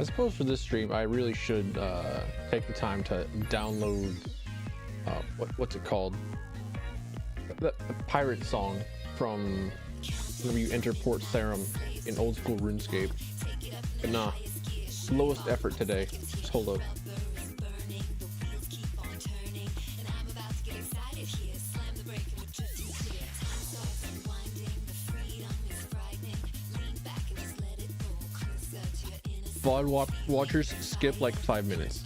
I suppose for this stream, I really should take the time to download what's it called? The pirate song from whenever you enter Port Sarim in old school RuneScape. But nah, lowest effort today. Just hold up. VOD watchers skip like 5 minutes.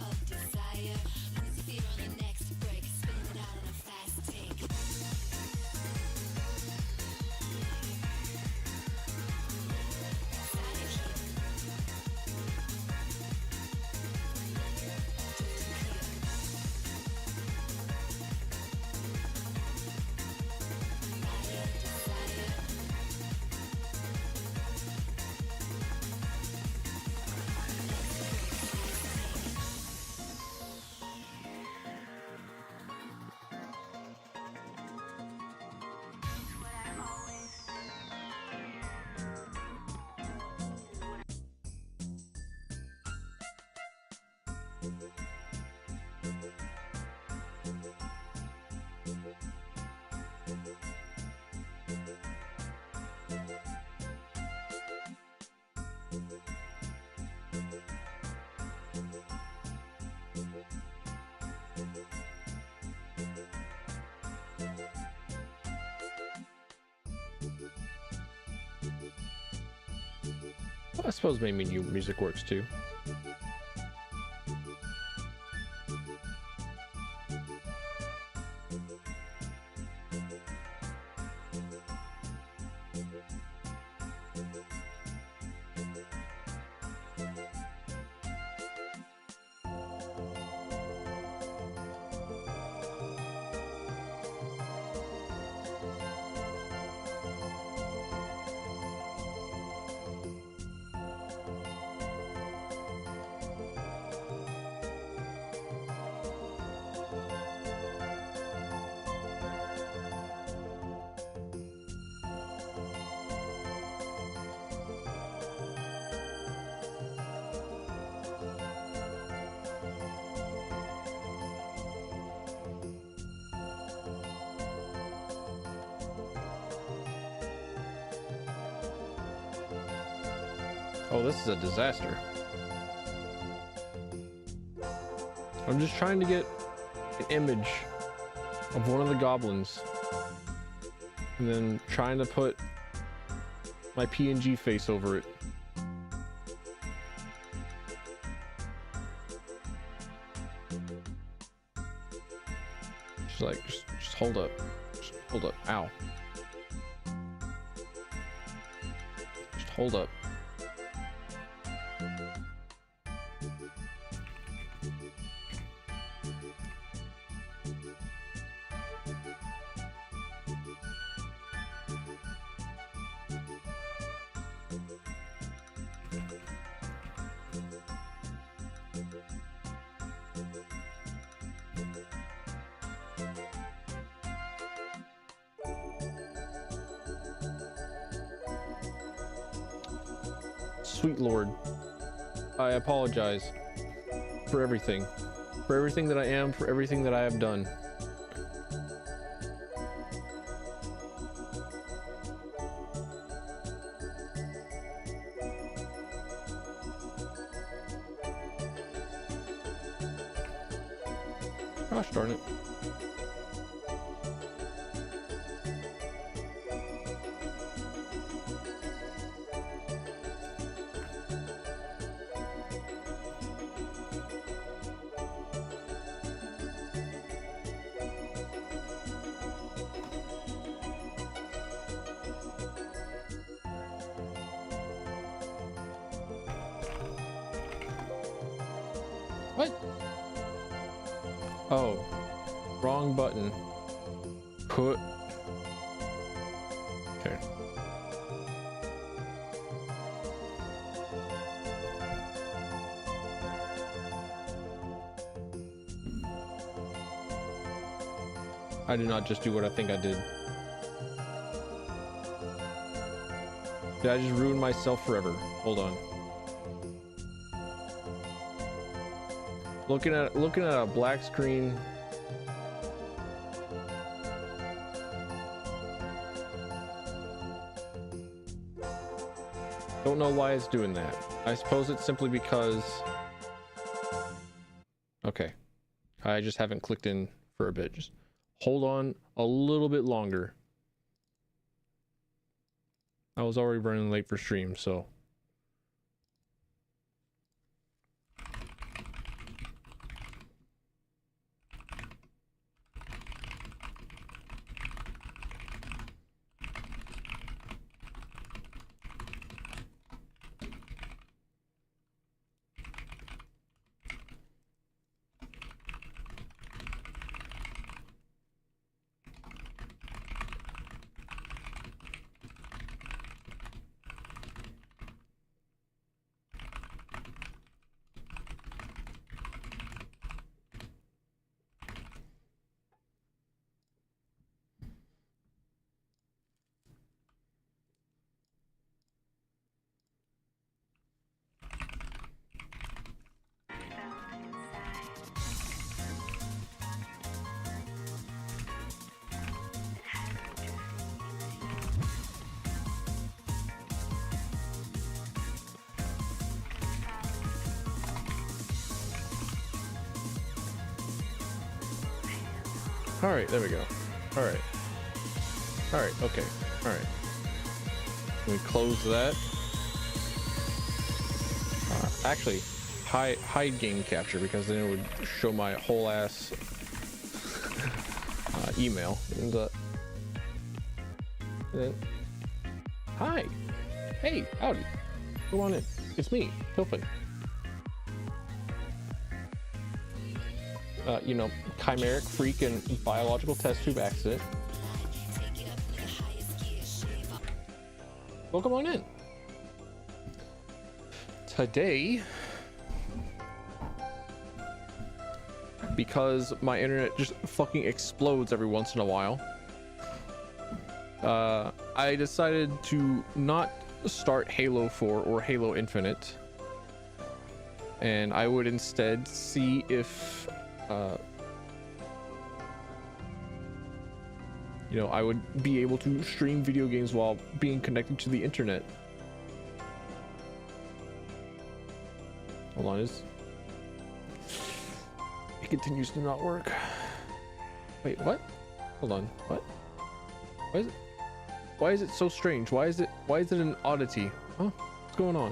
I suppose maybe new music works too. Oh, this is a disaster. I'm just trying to get an image of one of the goblins and then trying to put my PNG face over it. Just hold up. Just hold up. Ow. Just hold up. Sweet Lord, I apologize for everything that I am, for everything that I have done. Gosh darn it. What? Oh, wrong button. Put. Okay. I did not just do what I think I did. Did I just ruin myself forever? Hold on. Looking at a black screen. Don't know why it's doing that. I suppose it's simply because... Okay. I just haven't clicked in for a bit. Just hold on a little bit longer. I was already running late for stream, so... All right, there we go. All right, okay, all right. Let me close that. Actually, hide game capture, because then it would show my whole ass email. And then, hi, hey, howdy, come on in. It's me, Pilfin. You know, chimeric freak and biological test tube accident. Welcome on in. Today, because my internet just fucking explodes every once in a while, I decided to not start Halo 4 or Halo Infinite, and I would instead see if you know, I would be able to stream video games while being connected to the internet. Hold on, it continues to not work. Wait, what? Hold on, what? Why is it so strange? Why is it an oddity? Huh? What's going on?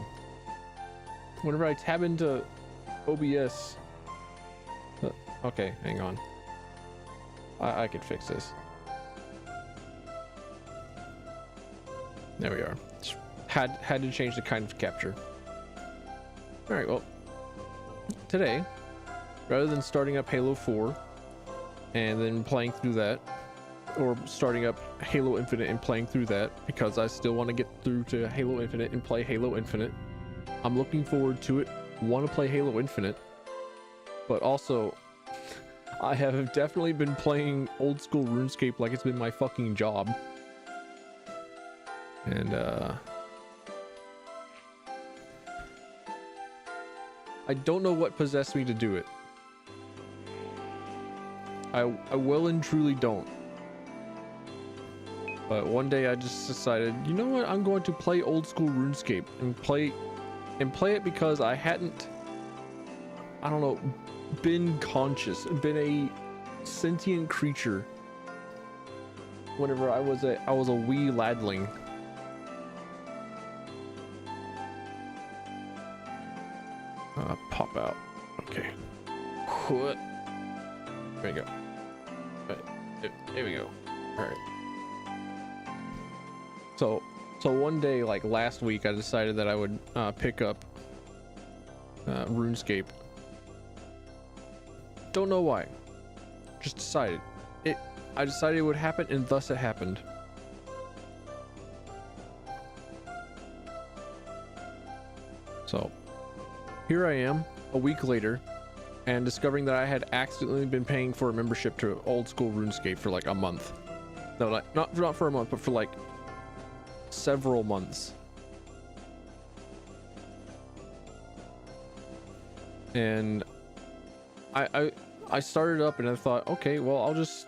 Whenever I tab into OBS, okay, hang on. I could fix this. There we are. Had to change the kind of capture. All right, well, today, rather than starting up Halo 4 and then playing through that, or starting up Halo Infinite and playing through that, because I still want to get through to Halo Infinite and play Halo Infinite. I'm looking forward to it. Want to play Halo Infinite, but also I have definitely been playing old school RuneScape like it's been my fucking job. And I don't know what possessed me to do it. I well and truly don't. But one day I just decided, you know what, I'm going to play old school RuneScape and play it because I hadn't, I don't know, been conscious, been a sentient creature whenever I was a wee ladling. Pop out. Okay. What? There we go. There we go. All right. So one day, like last week, I decided that I would pick up RuneScape. Don't know why. Just decided. I decided it would happen, and thus it happened. So here I am, a week later, and discovering that I had accidentally been paying for a membership to old school RuneScape for like a month. No, like not for a month, but for like several months. And I started up and I thought, okay, well, I'll just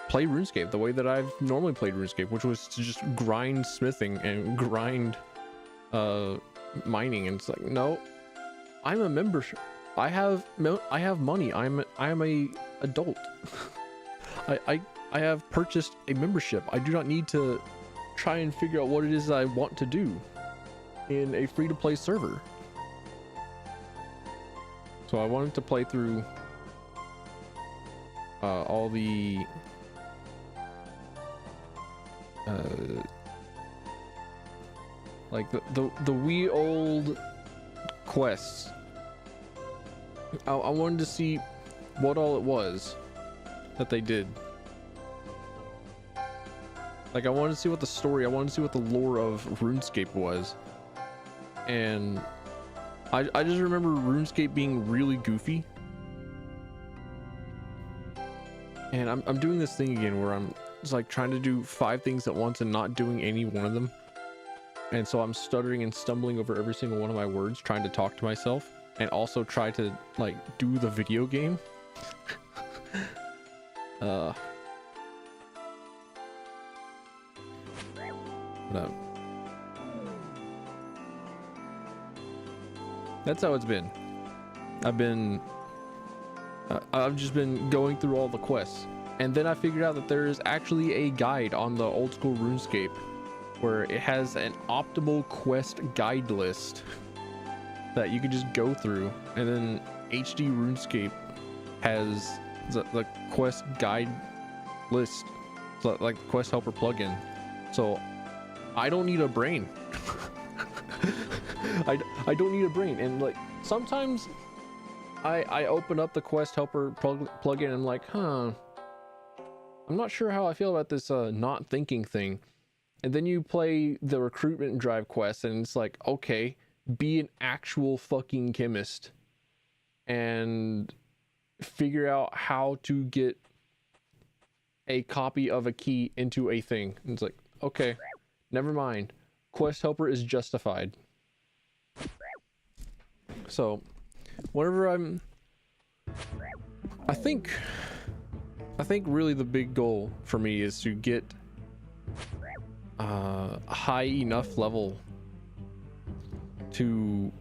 play RuneScape the way that I've normally played RuneScape, which was to just grind smithing and grind mining. And it's like, no, I'm a member. I have money. I am a adult. I have purchased a membership. I do not need to try and figure out what it is I want to do in a free-to-play server. So I wanted to play through all the like the wee old quests. I wanted to see what all it was that they did. Like, I wanted to see what the story, I wanted to see what the lore of RuneScape was. And I just remember RuneScape being really goofy. And I'm doing this thing again where I'm just like trying to do 5 things at once and not doing any one of them. And so I'm stuttering and stumbling over every single one of my words, trying to talk to myself and also try to like do the video game. That's how it's been. I've just been going through all the quests, and then I figured out that there is actually a guide on the old school RuneScape where it has an optimal quest guide list that you could just go through, and then HD RuneScape has the quest guide list, so like quest helper plugin. So I don't need a brain. I don't need a brain. And like sometimes I open up the quest helper plugin and I'm like, I'm not sure how I feel about this not thinking thing. And then you play the recruitment drive quest and it's like, okay, be an actual fucking chemist and figure out how to get a copy of a key into a thing. And it's like, okay, never mind. Quest helper is justified. So whenever I think really the big goal for me is to get a high enough level to,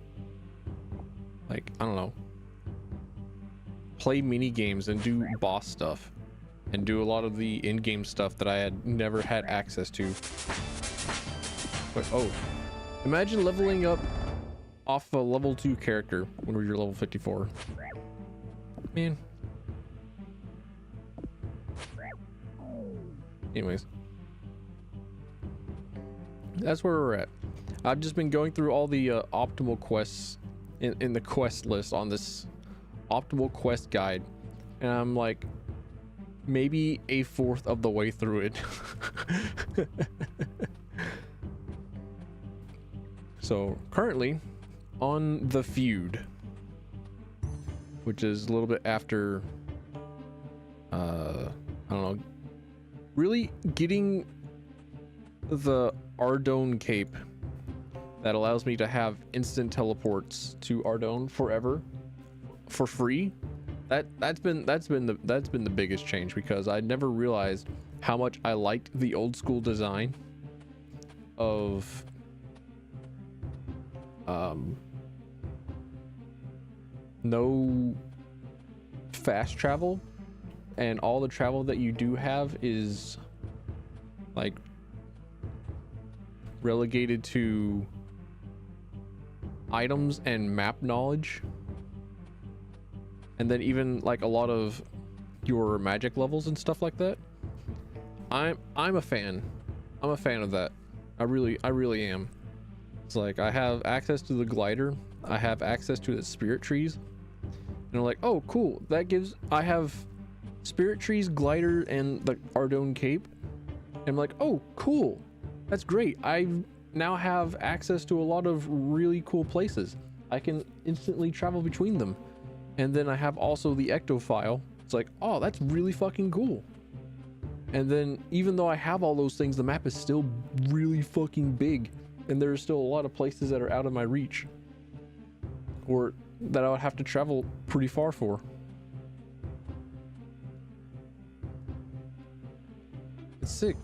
like, I don't know, play mini games and do boss stuff and do a lot of the in-game stuff that I had never had access to. But oh, imagine leveling up off a level 2 character when you're level 54. Man. Anyways, that's where we're at. I've just been going through all the optimal quests in the quest list on this optimal quest guide, and I'm like maybe a fourth of the way through it. So currently on the feud, which is a little bit after I don't know, really getting the Ardone cape that allows me to have instant teleports to Ardone forever for free. That's been the biggest change, because I never realized how much I liked the old school design of no fast travel, and all the travel that you do have is like relegated to items and map knowledge, and then even like a lot of your magic levels and stuff like that. I'm a fan of that. I really am. It's like I have access to the glider, I have access to the spirit trees, and I'm like, oh cool, that gives, I have spirit trees, glider, and the Ardone cape, and I'm like, oh cool, that's great. I now have access to a lot of really cool places. I can instantly travel between them. And then I have also the ectophile. It's like, oh, that's really fucking cool. And then even though I have all those things, the map is still really fucking big, and there's still a lot of places that are out of my reach, or that I would have to travel pretty far for. It's sick.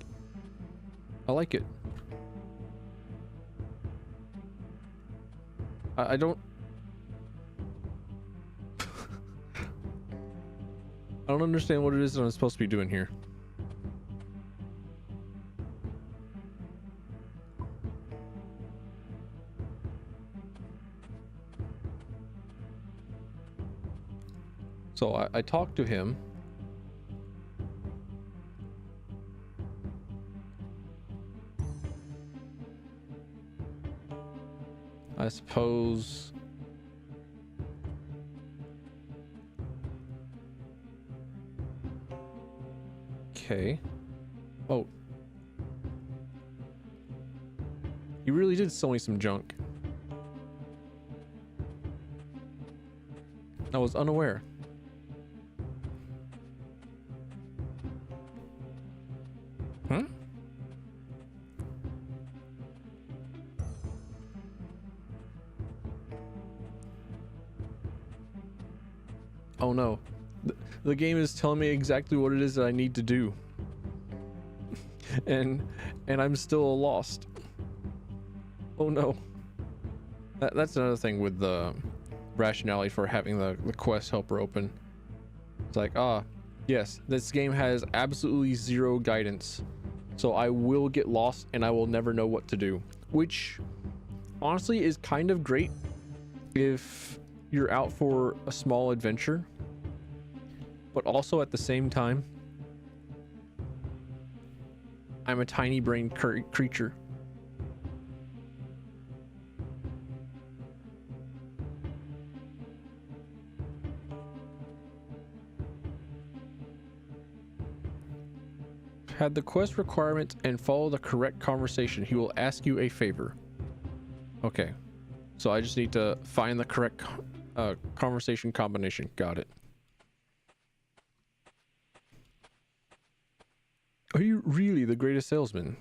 I like it. I don't I don't understand what it is that I'm supposed to be doing here. So I talked to him. I suppose. Okay. Oh. He really did sell me some junk. I was unaware. Huh? Oh no. The game is telling me exactly what it is that I need to do. and I'm still lost. Oh no. That's another thing with the rationality for having the quest helper open. It's like, yes, this game has absolutely zero guidance, so I will get lost and I will never know what to do, which honestly is kind of great if you're out for a small adventure, but also at the same time, I'm a tiny brain creature. Had the quest requirements and follow the correct conversation, he will ask you a favor. Okay, so I just need to find the correct conversation combination. Got it. Are you really the greatest salesman?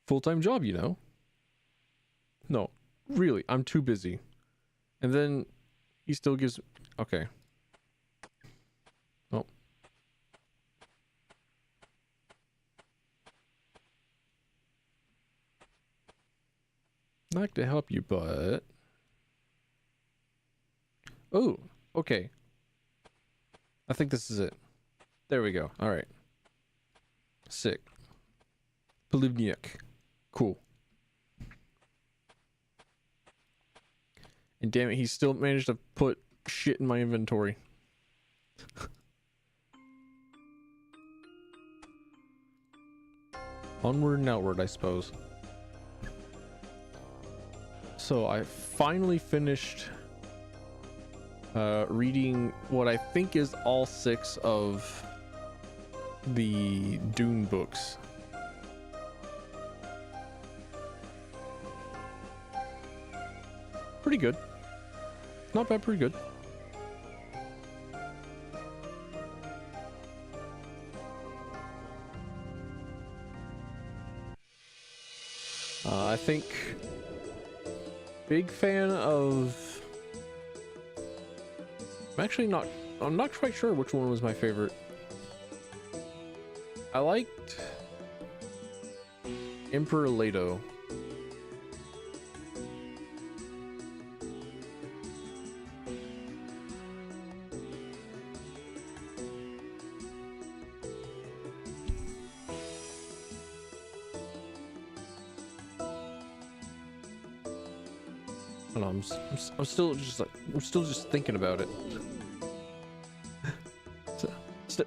Full-time job, you know? No, really, I'm too busy. And then he still gives... Okay. Oh. I'd like to help you, but... Oh, okay. I think this is it. There we go. All right. Sick. Polivniak. Cool. And damn it, he still managed to put shit in my inventory. Onward and outward, I suppose. So I finally finished reading what I think is all 6 of the Dune books. Pretty good. Not bad, pretty good. I think big fan of... I'm not quite sure which one was my favorite. I liked Emperor Leto. I don't know, I'm still just thinking about it.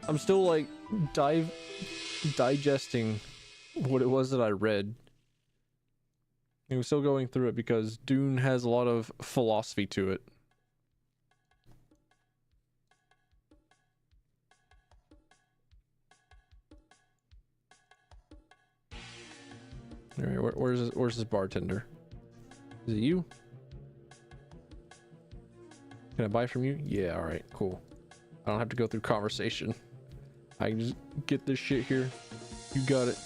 I'm still like digesting what it was that I read. I'm still going through it because Dune has a lot of philosophy to it. All right, where's this bartender? Is it you? Can I buy from you? Yeah, all right, cool. I don't have to go through conversation. I can just get this shit here. You got it.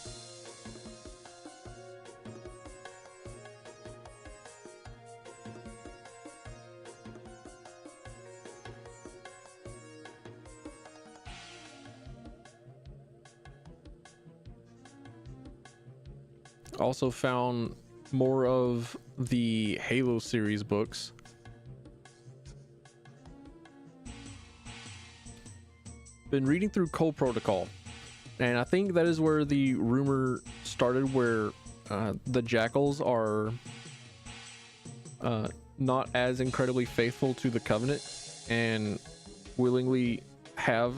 Also found more of the Halo series books. Been reading through Cole Protocol, and I think that is where the rumor started, where the jackals are not as incredibly faithful to the Covenant and willingly have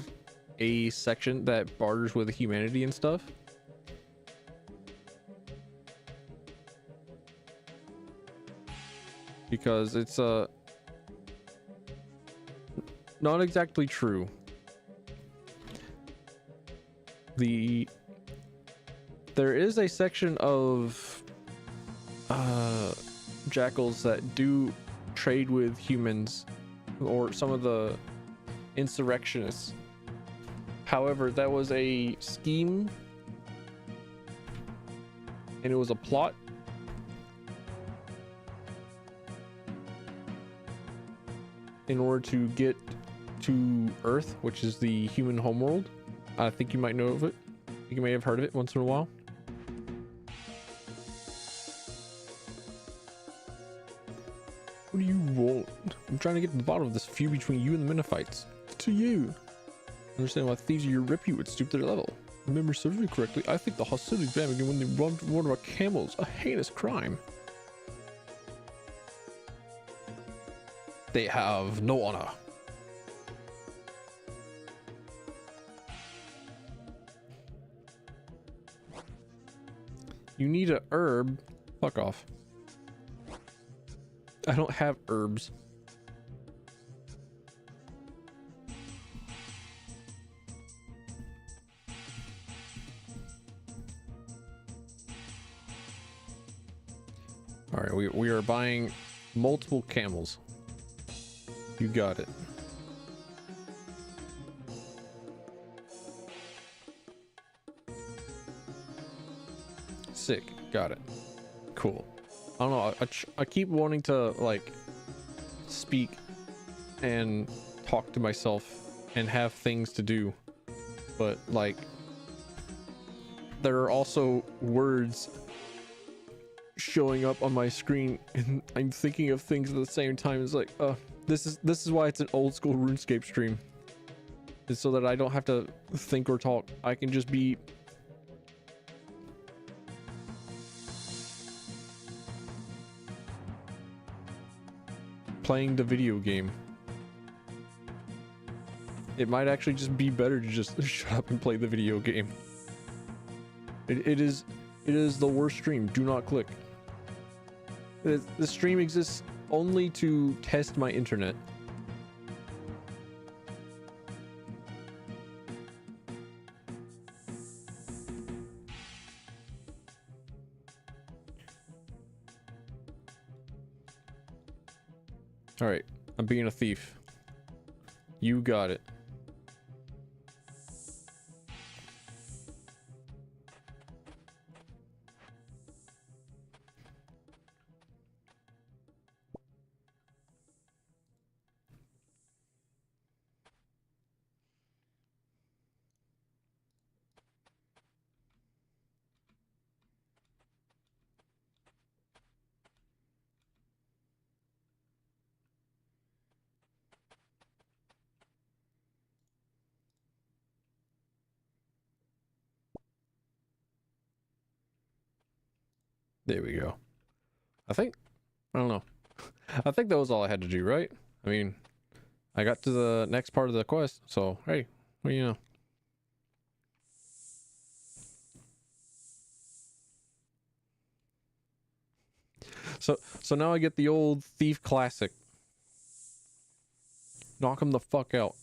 a section that barters with humanity and stuff. Because it's not exactly true. There is a section of jackals that do trade with humans or some of the insurrectionists. However, that was a scheme and it was a plot. In order to get to Earth, which is the human homeworld. I think you might know of it. I think you may have heard of it once in a while. What do you want? I'm trying to get to the bottom of this feud between you and the Menophites. To you. I understand why thieves of your repute would stoop to their level. If my memory serves me correctly, I think the hostility began when they robbed one of our camels, a heinous crime. They have no honor. You need a herb. Fuck off. I don't have herbs. All right, we are buying multiple camels. You got it. Sick. Got it. Cool. I don't know. I keep wanting to like speak and talk to myself and have things to do, but like there are also words showing up on my screen and I'm thinking of things at the same time. It's like, this is why it's an old school RuneScape stream. It's so that I don't have to think or talk. I can just be playing the video game. It might actually just be better to just shut up and play the video game. It is the worst stream. Do not click. The stream exists only to test my internet. All right, I'm being a thief. You got it. There we go. I don't know. I think that was all I had to do, right? I mean, I got to the next part of the quest, so hey, what do you know? So now I get the old thief classic. Knock him the fuck out.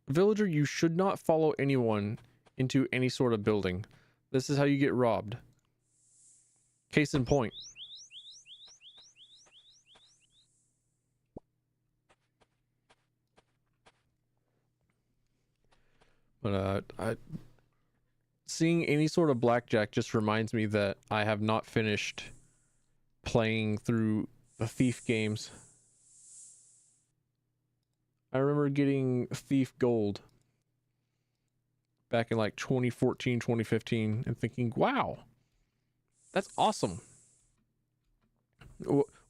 Villager, you should not follow anyone into any sort of building. This is how you get robbed. Case in point. But seeing any sort of blackjack just reminds me that I have not finished playing through the thief games. I remember getting Thief Gold back in like 2014, 2015 and thinking, wow, that's awesome.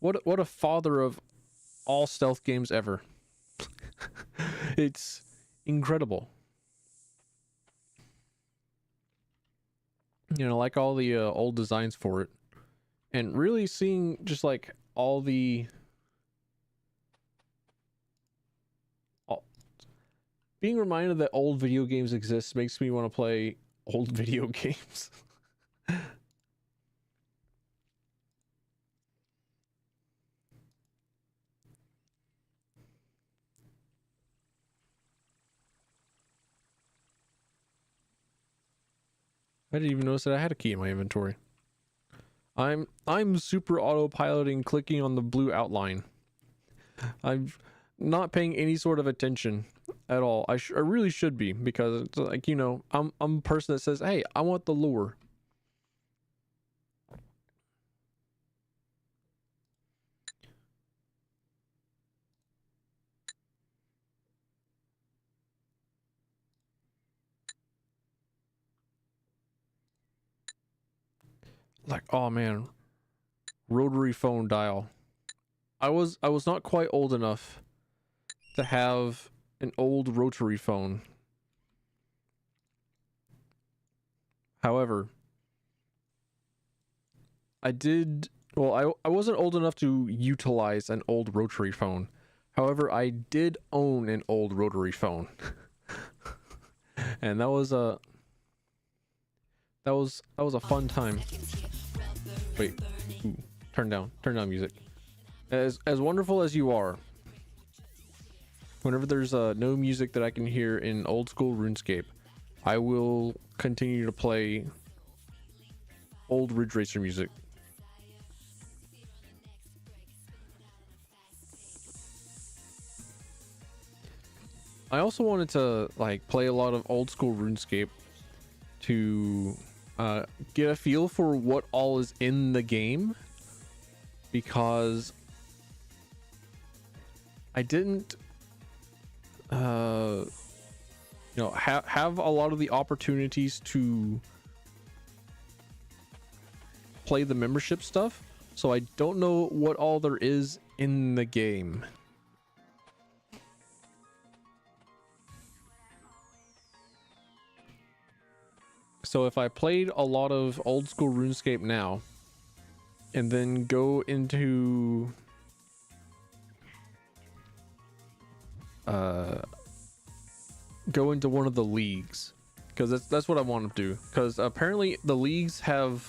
What a father of all stealth games ever. It's incredible. You know, like all the old designs for it, and really seeing just like all the being reminded that old video games exist makes me want to play old video games. I didn't even notice that I had a key in my inventory. I'm super autopiloting, clicking on the blue outline. I'm not paying any sort of attention at all. I really should be, because it's like, you know, I'm a person that says, hey, I want the lure. Like, oh man, rotary phone dial. I was not quite old enough to have an old rotary phone. However, I did, well, I wasn't old enough to utilize an old rotary phone. However, I did own an old rotary phone. And that was a fun time. Wait, ooh, turn down music. As wonderful as you are, whenever there's no music that I can hear in old school RuneScape, I will continue to play old Ridge Racer music. I also wanted to like play a lot of old school RuneScape to get a feel for what all is in the game, because I didn't you know, have a lot of the opportunities to play the membership stuff, so I don't know what all there is in the game. So if I played a lot of old school RuneScape now and then go into one of the leagues, because that's what I want to do, because apparently the leagues have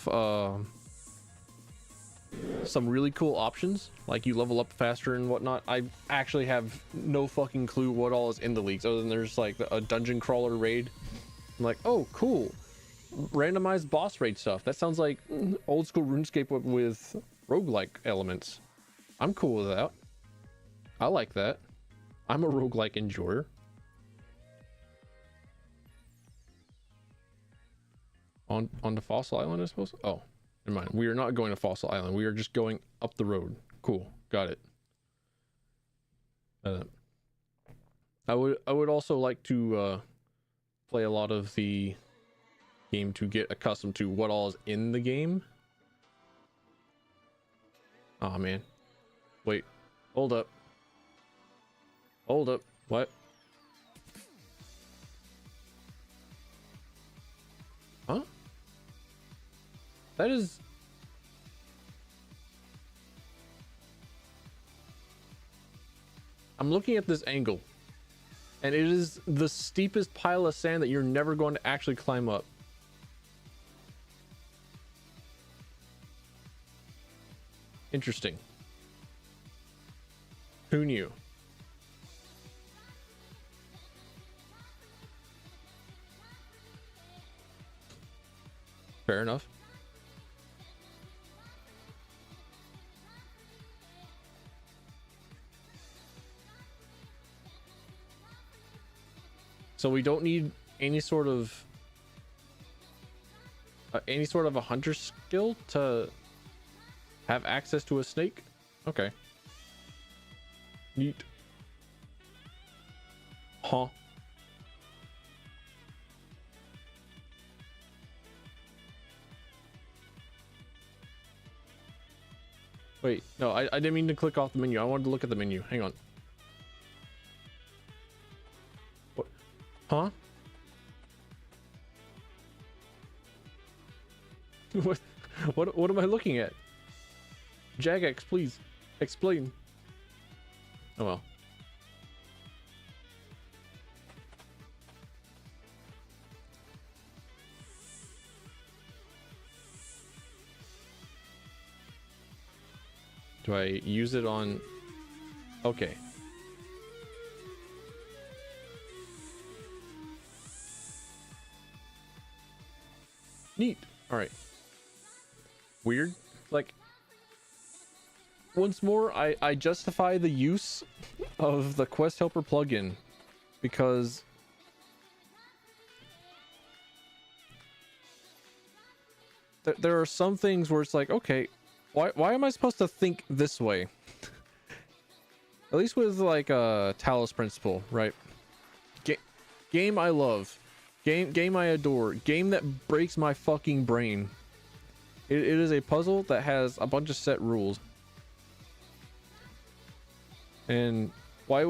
some really cool options, like you level up faster and whatnot. I actually have no fucking clue what all is in the leagues, other than there's like a dungeon crawler raid. I'm like, oh cool, randomized boss raid stuff. That sounds like old school RuneScape with roguelike elements. I'm cool with that. I like that. I'm a roguelike enjoyer. On to Fossil Island, I suppose. Oh, never mind. We are not going to Fossil Island. We are just going up the road. Cool. Got it. I would also like to play a lot of the game to get accustomed to what all is in the game. Oh man. Wait. Hold up. Hold up. What? Huh? That is... I'm looking at this angle, and it is the steepest pile of sand that you're never going to actually climb up. Interesting. Who knew? Fair enough. So we don't need any sort of a hunter skill to have access to a snake? Okay. Neat. Huh? Wait, no, I didn't mean to click off the menu. I wanted to look at the menu. Hang on. What? Huh? What am I looking at? Jagex, please explain. Oh well. Do I use it on? Okay. Neat. All right. Weird. Like, once more, I justify the use of the Quest Helper plugin because there are some things where it's like, okay, why am I supposed to think this way? At least with like a Talos principle, right? Game I love, game I adore, game that breaks my fucking brain. It is a puzzle that has a bunch of set rules. And why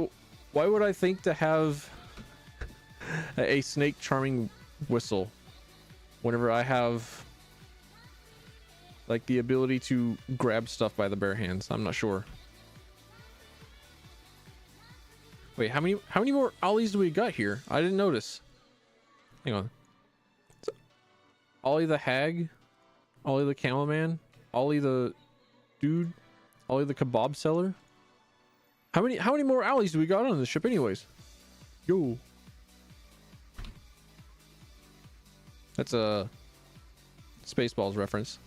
would I think to have a snake charming whistle whenever I have like the ability to grab stuff by the bare hands? I'm not sure. Wait, how many more ollies do we got here? I didn't notice. Hang on. Ollie the hag, Ollie the camel man, Ollie the dude, Ollie the kebab seller. How many more ollies do we got on this ship anyways? Yo. That's a Spaceballs reference.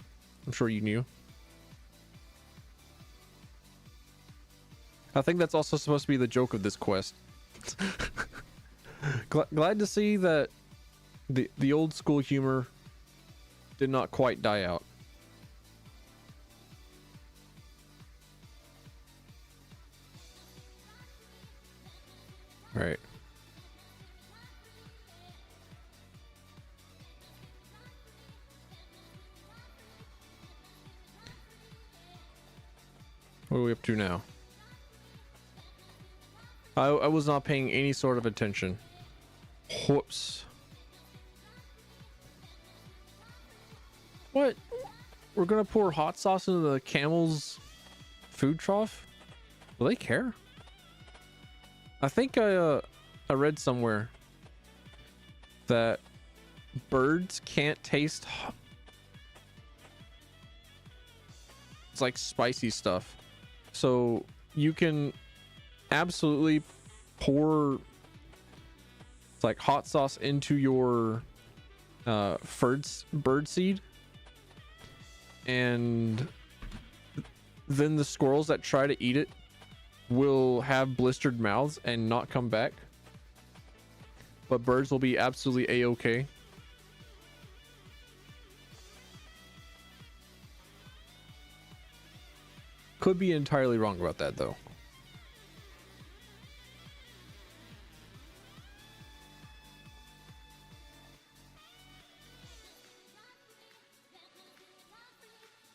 I'm sure you knew. I think that's also supposed to be the joke of this quest. Glad to see that the old school humor did not quite die out. All right. What are we up to now? I was not paying any sort of attention. Whoops. What? We're gonna pour hot sauce into the camel's food trough? Will they care? I think I read somewhere that birds can't taste it's like spicy stuff. So you can absolutely pour like hot sauce into your bird seed, and then the squirrels that try to eat it will have blistered mouths and not come back, but birds will be absolutely a-okay. Could be entirely wrong about that though.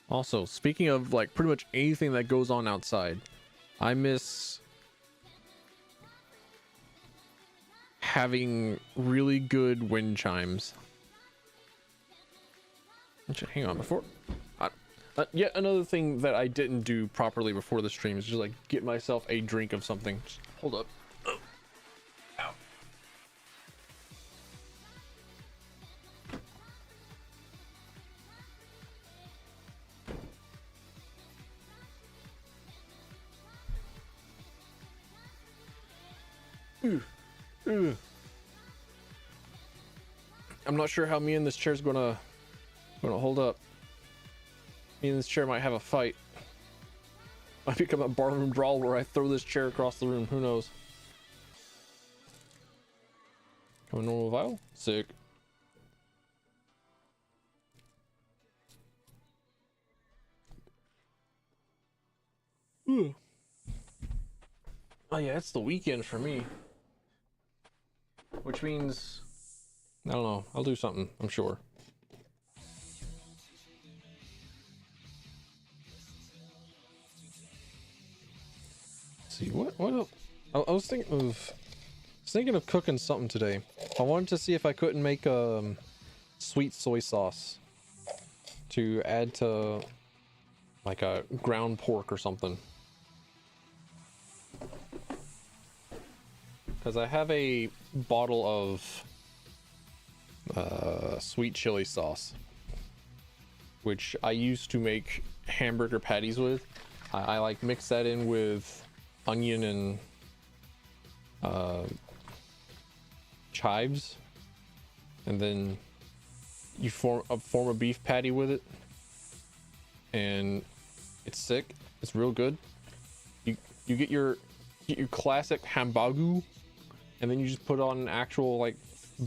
Also, speaking of like pretty much anything that goes on outside, I miss having really good wind chimes. Actually, hang on, before yet another thing that I didn't do properly before the stream is just like get myself a drink of something. Just hold up. Oh. Ow. I'm not sure how me and this chair's gonna hold up. Me and this chair might have a fight. Might become a barroom brawl where I throw this chair across the room. Who knows? Come a normal vial? Sick. Ooh. Oh yeah, it's the weekend for me. which means I don't know. I'll do something, I'm sure. Let's see what else? I was thinking of cooking something today. I wanted to see if I couldn't make sweet soy sauce to add to like a ground pork or something. Because I have a bottle of sweet chili sauce, which I used to make hamburger patties with. I like mix that in with onion and chives, and then you form a beef patty with it, and it's sick. It's real good. You get your classic hamburger, and then you just put on an actual like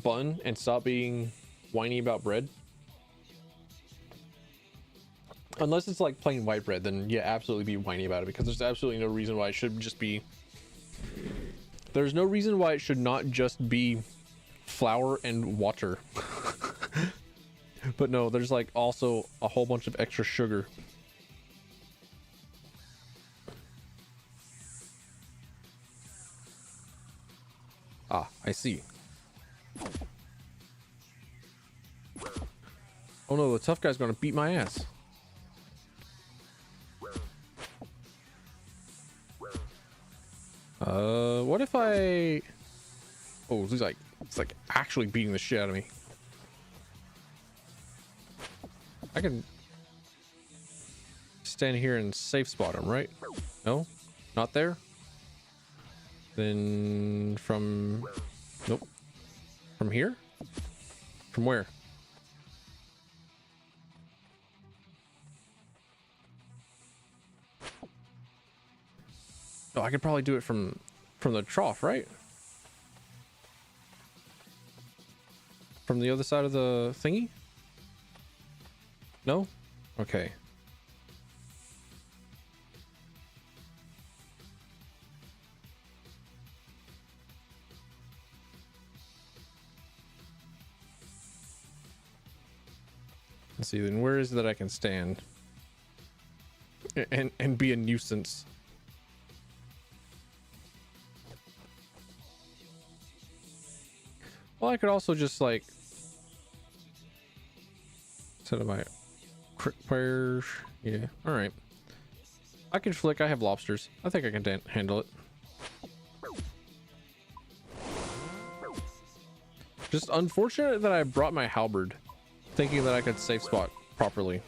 bun and stop being whiny about bread. Unless it's like plain white bread, then yeah, absolutely be whiny about it, because there's absolutely no reason why it should just be. There's no reason why it should not just be flour and water. But no, there's like also a whole bunch of extra sugar. Ah, I see. Oh no, the tough guy's gonna beat my ass. What if I... Oh, it's like actually beating the shit out of me. I can stand here and safe spot him, right? No? Not there? Then from... Nope. From here? From where? Oh, I could probably do it from the trough, right? From the other side of the thingy? No? Okay. Let's see, then where is it that I can stand and be a nuisance? Well, I could also just like set up my crit prayers. Yeah, all right. I can flick. I have lobsters. I think I can handle it. Just unfortunate that I brought my halberd, thinking that I could safe spot properly.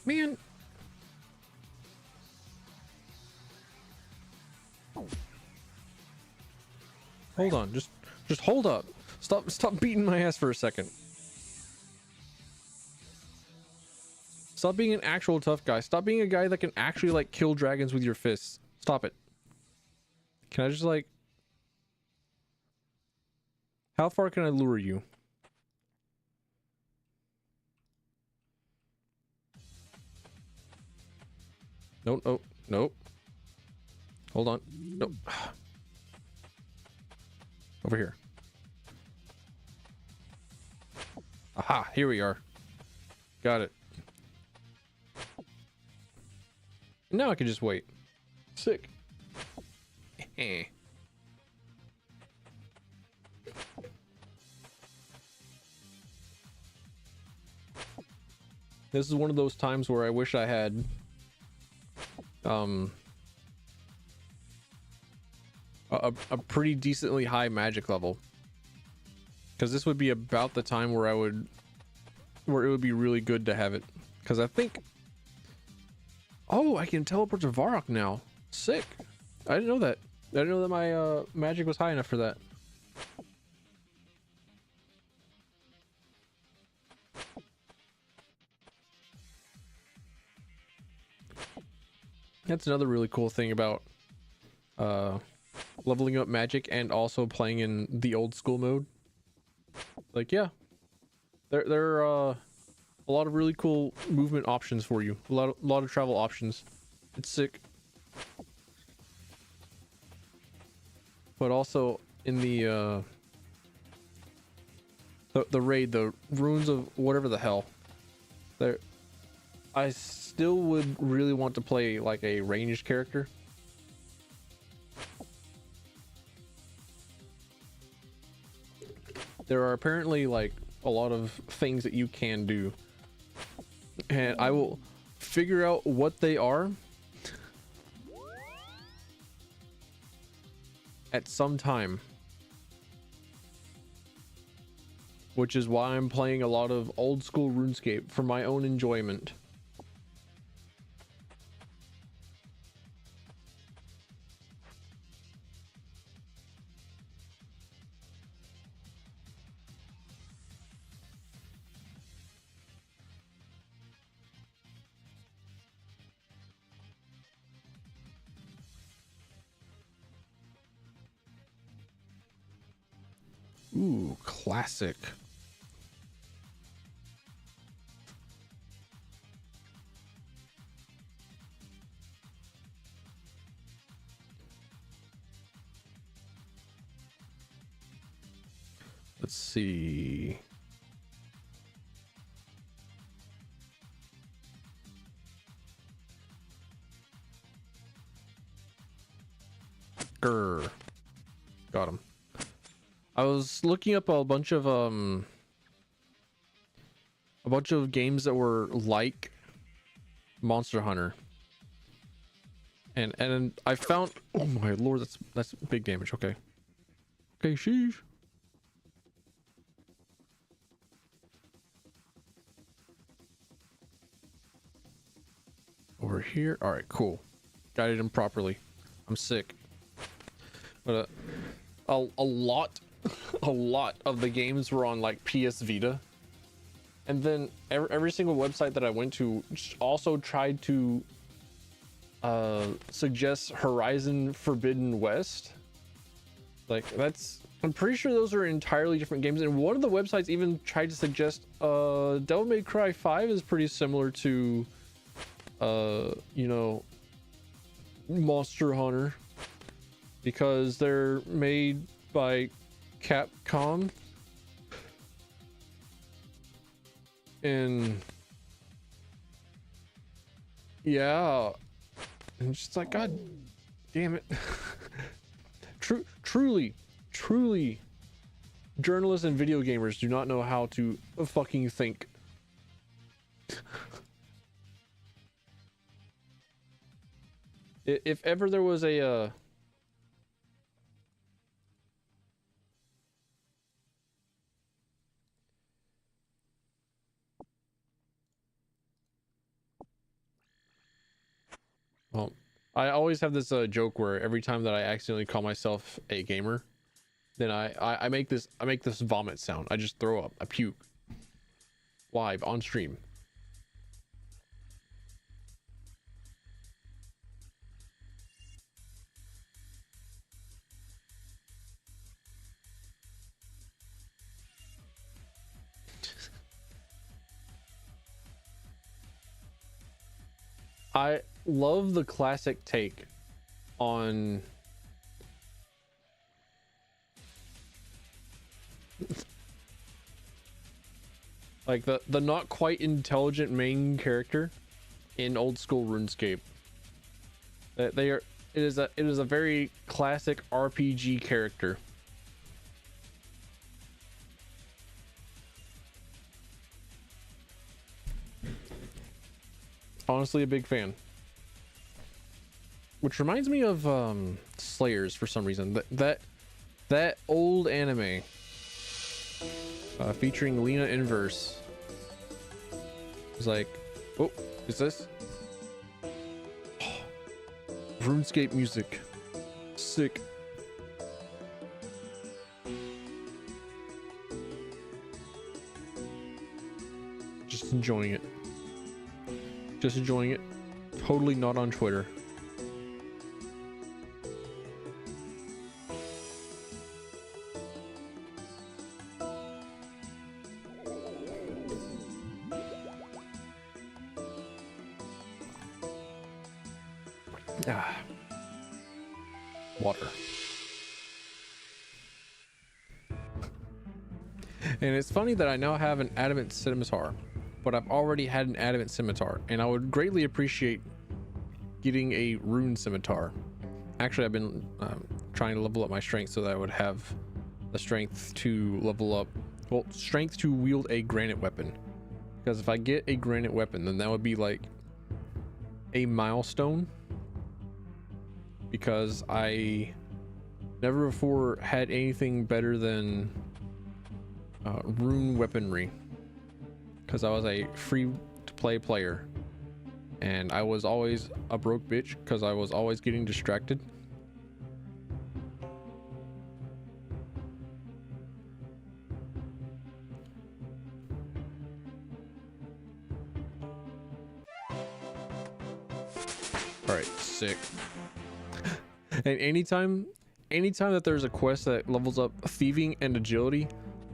Man. Hold on, just hold up. Stop beating my ass for a second. Stop being an actual tough guy. Stop being a guy that can actually like kill dragons with your fists. Stop it. Can I just like... How far can I lure you? Nope, nope, nope. Hold on. Nope. Over here. Aha, here we are. Got it. Now I can just wait. Sick. This is one of those times where I wish I had a pretty decently high magic level, because this would be about the time where it would be really good to have it, because I think... Oh, I can teleport to Varrock now. Sick. I didn't know that. I didn't know that my magic was high enough for that. That's another really cool thing about leveling up Magic and also playing in the old school mode. Like, yeah, there are a lot of really cool movement options for you. A lot of travel options. It's sick. But also in the raid, the runes of whatever the hell, there, I still would really want to play like a ranged character. There are apparently like a lot of things that you can do, and I will figure out what they are at some time, which is why I'm playing a lot of old school RuneScape for my own enjoyment. Ooh, classic. Let's see. Grr. Got him. I was looking up a bunch of games that were like Monster Hunter. And I found, oh my lord, that's big damage. Okay. Okay, sheesh. Over here. All right, cool. Guided him properly. I'm sick. But a lot of the games were on like PS Vita, and then every single website that I went to also tried to suggest Horizon Forbidden West. Like, I'm pretty sure those are entirely different games, and one of the websites even tried to suggest Devil May Cry 5 is pretty similar to you know, Monster Hunter, because they're made by Capcom, and yeah, and it's just like, god damn it. Truly journalists and video gamers do not know how to fucking think. If ever there was a well, I always have this joke where every time that I accidentally call myself a gamer, then I make this vomit sound. I just throw up, I puke live on stream. I love the classic take on like the not quite intelligent main character in old school RuneScape. That it is a very classic RPG character. Honestly, a big fan. Which reminds me of Slayers for some reason. That old anime featuring Lena Inverse. It's like, oh, is this? Oh, RuneScape music. Sick. Just enjoying it. Just enjoying it. Totally not on Twitter. Ah. Water. And it's funny that I now have an adamant scimitar, but I've already had an adamant scimitar, and I would greatly appreciate getting a rune scimitar. Actually, I've been trying to level up my strength so that I would have the strength to level up, well, strength to wield a granite weapon. Because if I get a granite weapon, then that would be like a milestone, because I never before had anything better than rune weaponry, because I was a free to play player and I was always a broke bitch because I was always getting distracted. All right, sick. And anytime that there's a quest that levels up thieving and agility,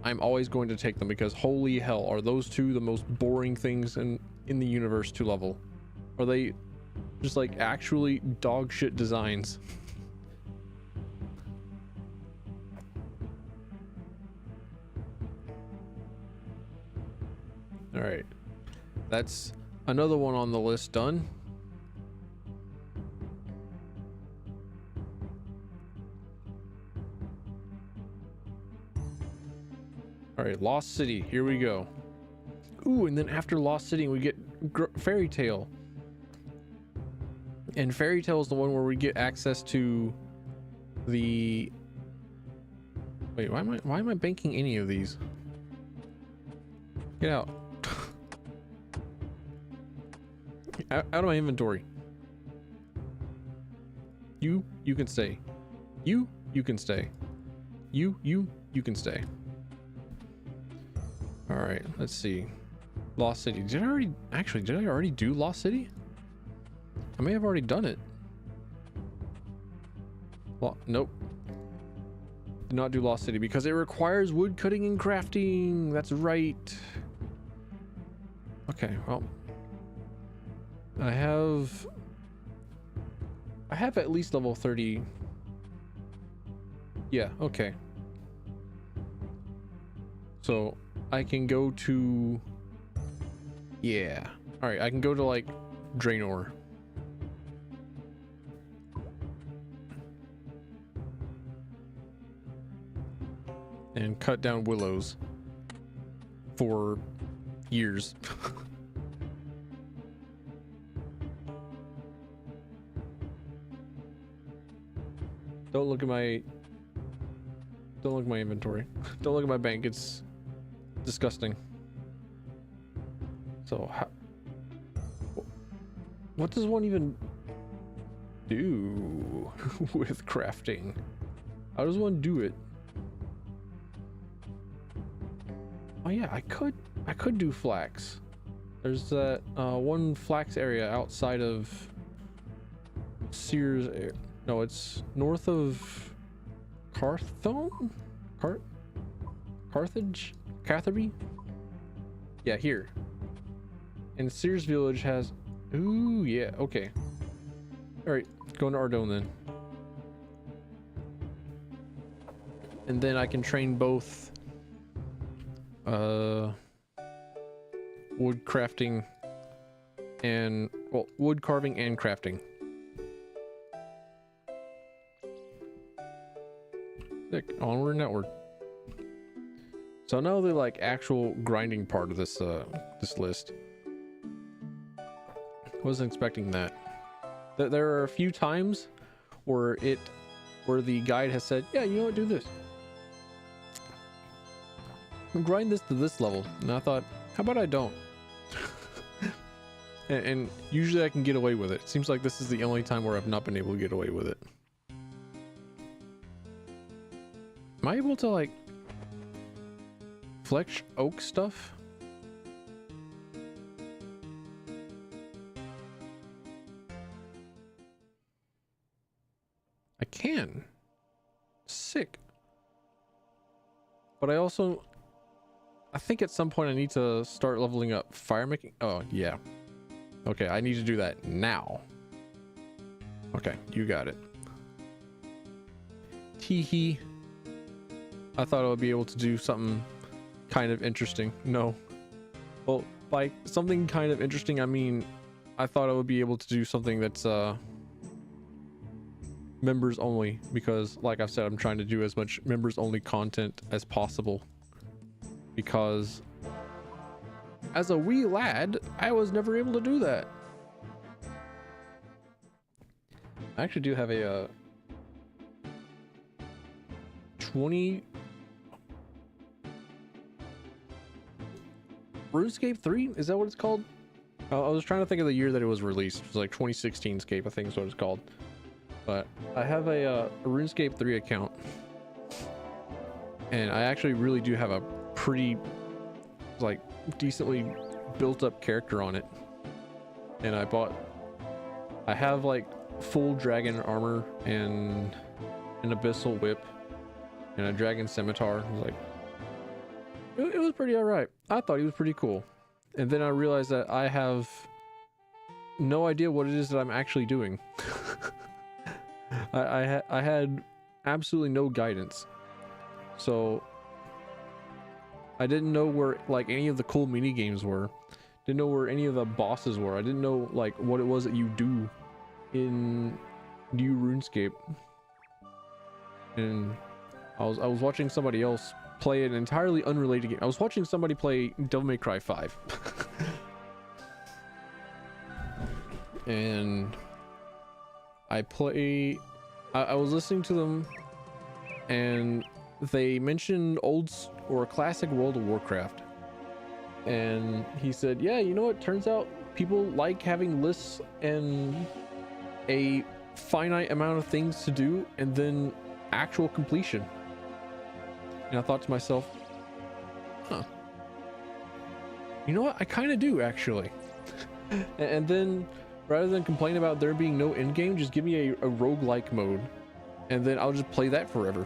I'm always going to take them, because holy hell, are those two the most boring things in the universe to level. Are they just like actually dog shit designs? All right, that's another one on the list done. All right, Lost City, here we go. Ooh, and then after Lost City, we get Fairy Tale. And Fairy Tale is the one where we get access to the... Wait, why am I banking any of these? Get out. out of my inventory. You can stay. You can stay. You can stay. All right, let's see. Lost City. Did I already do Lost City? I may have already done it. Well, nope. Did not do Lost City because it requires wood cutting and crafting. That's right. Okay, well, I have at least level 30. Yeah, okay. So I can go to, yeah. All right, I can go to like Draenor. And cut down willows for years. Don't look at my inventory. Don't look at my bank. It's disgusting. So what does one even do with crafting? How does one do it? Oh yeah, I could do flax. There's that one flax area outside of Sears. No, it's north of Carthone? Carthage? Catherby? Yeah, here. And Sears Village has... Ooh, yeah, okay. Alright, going to Ardone then. And then I can train both wood crafting and, well, wood carving and crafting. Sick, onward and outward. So now the like actual grinding part of this this list. Wasn't expecting that. There are a few times where the guide has said, yeah, you know what, do this. Grind this to this level. And I thought, how about I don't? and usually I can get away with it. It seems like this is the only time where I've not been able to get away with it. Am I able to like flex oak stuff? I can. Sick. But I think at some point I need to start leveling up fire making. Oh yeah. Okay, I need to do that now. Okay, you got it. Teehee. I thought I would be able to do something kind of interesting. No. Well, by something kind of interesting, I mean, I thought I would be able to do something that's members only, because like I've said, I'm trying to do as much members only content as possible, because as a wee lad, I was never able to do that. I actually do have a 20 RuneScape 3, is that what it's called? I was trying to think of the year that it was released. It was like 2016 Scape, I think is what it's called. But I have a RuneScape 3 account, and I actually really do have a pretty like decently built up character on it. And I have like full dragon armor and an abyssal whip and a dragon scimitar. It was like, it was pretty alright. I thought he was pretty cool. And then I realized that I have no idea what it is that I'm actually doing. I had absolutely no guidance. So I didn't know where like any of the cool mini games were. Didn't know where any of the bosses were. I didn't know like what it was that you do in new RuneScape. And I was watching somebody else play an entirely unrelated game. I was watching somebody play Devil May Cry 5. And I was listening to them, and they mentioned classic World of Warcraft. And he said, yeah, you know what, turns out people like having lists and a finite amount of things to do and then actual completion. And I thought to myself, huh, you know what, I kind of do actually. And then rather than complain about there being no end game, just give me a roguelike mode, and then I'll just play that forever.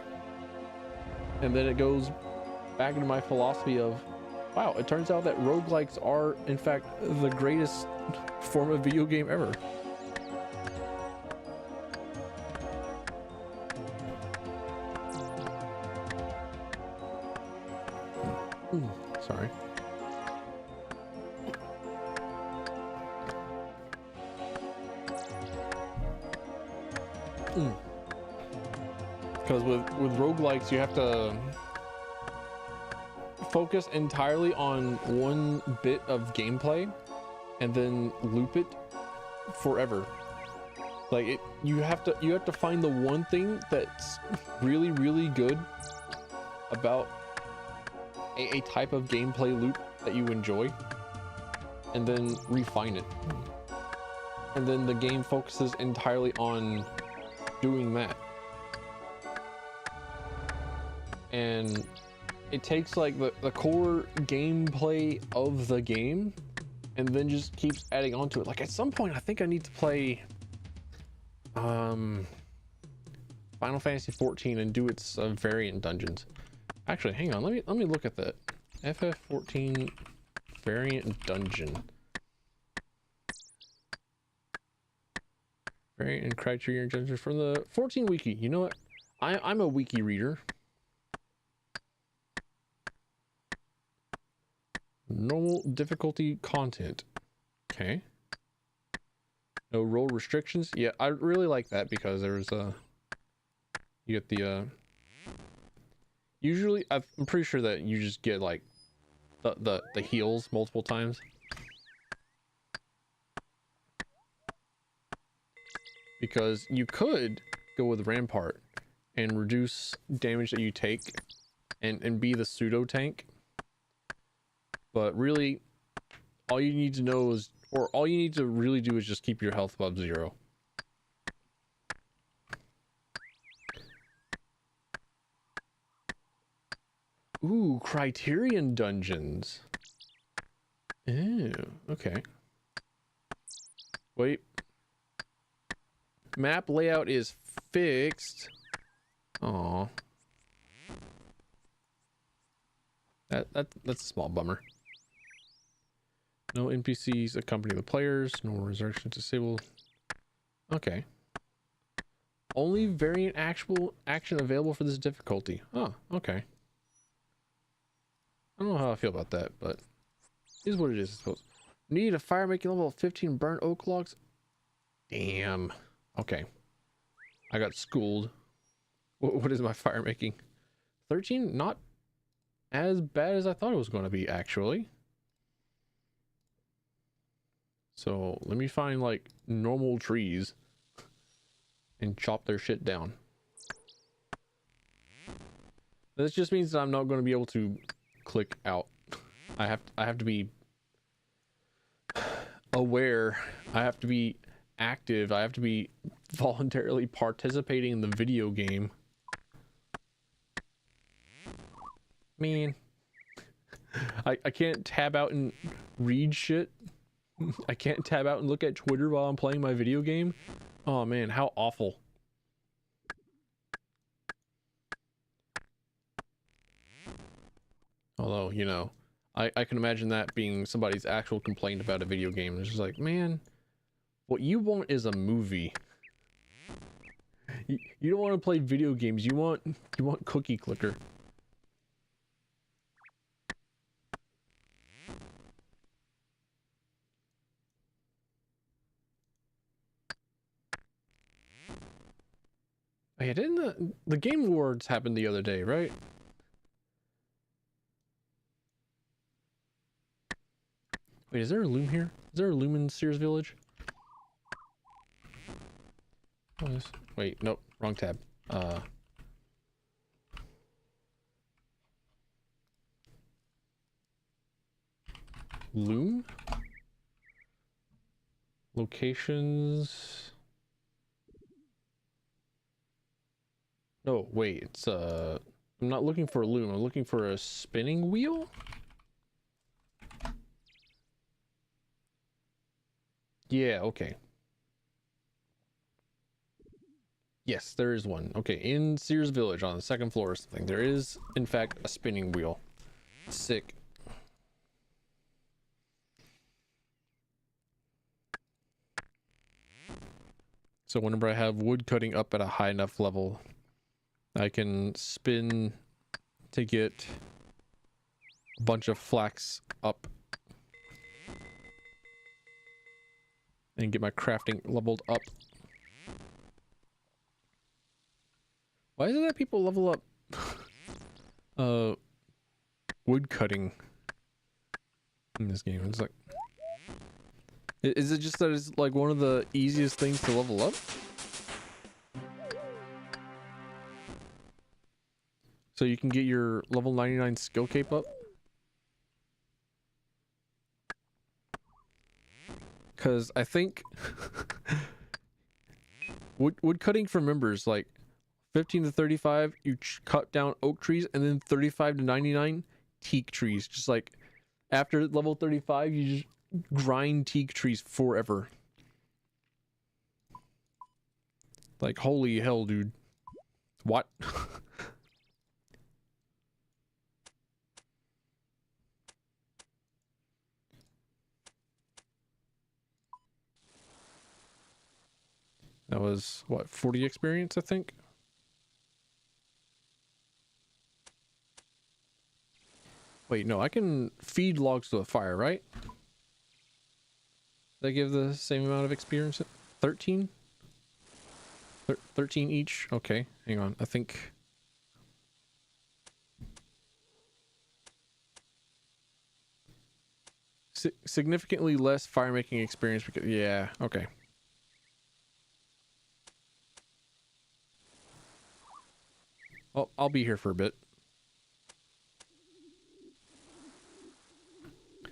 And then it goes back into my philosophy of, wow, it turns out that roguelikes are in fact the greatest form of video game ever. Ooh, sorry. Because with roguelikes, you have to focus entirely on one bit of gameplay and then loop it forever. Like you have to find the one thing that's really, really good about a type of gameplay loop that you enjoy, and then refine it. And then the game focuses entirely on doing that. And it takes like the core gameplay of the game and then just keeps adding on to it. Like at some point I think I need to play Final Fantasy 14 and do its variant dungeons. Actually, hang on, let me look at that. FF14 variant dungeon. Variant and criterion dungeon from the 14 wiki. You know what? I'm a wiki reader. Normal difficulty content. Okay. No role restrictions. Yeah, I really like that because there's you get the usually I'm pretty sure that you just get like the heals multiple times. Because you could go with Rampart and reduce damage that you take and be the pseudo tank. But really, all you need to know is, or all you need to really do is just keep your health above 0. Ooh, criterion dungeons. Ew, okay. Wait. Map layout is fixed. Aw. That's a small bummer. No NPCs accompany the players. No resurrection disabled. Okay. Only variant actual action available for this difficulty. Oh, okay. I don't know how I feel about that, but it is what it is, I suppose. Need a fire making level of 15 burnt oak logs. Damn. Okay. I got schooled. What is my fire making? 13? Not as bad as I thought it was going to be, actually. So let me find like normal trees and chop their shit down. This just means that I'm not going to be able to click out. I have to be aware. I have to be active. I have to be voluntarily participating in the video game. Man, I can't tab out and read shit. I can't tab out and look at Twitter while I'm playing my video game. Oh man, how awful. Although, you know, I can imagine that being somebody's actual complaint about a video game. It's just like, man, what you want is a movie. You don't want to play video games. You want cookie clicker. Oh, yeah, didn't the Game Awards happened the other day, right? Wait, is there a loom here? Is there a loom in Sears Village? Wait, nope, wrong tab. Loom? Locations. No, wait, it's I'm not looking for a loom, I'm looking for a spinning wheel? Yeah, okay. Yes, there is one. Okay, in Sears Village on the second floor or something, there is, in fact, a spinning wheel. Sick. So whenever I have wood cutting up at a high enough level, I can spin to get a bunch of flax up and get my crafting leveled up. Why is it that people level up wood cutting in this game? It's like, is it just that it's like one of the easiest things to level up? So you can get your level 99 skill cape up? Because I think wood cutting for members, like 15 to 35, you cut down oak trees, and then 35 to 99, teak trees. Just like after level 35, you just grind teak trees forever. Like, holy hell, dude. What? That was, what, 40 experience, I think? Wait, no, I can feed logs to the fire, right? They give the same amount of experience? 13? 13 each? Okay, hang on. I think... significantly less fire making experience because... yeah, okay. I'll be here for a bit.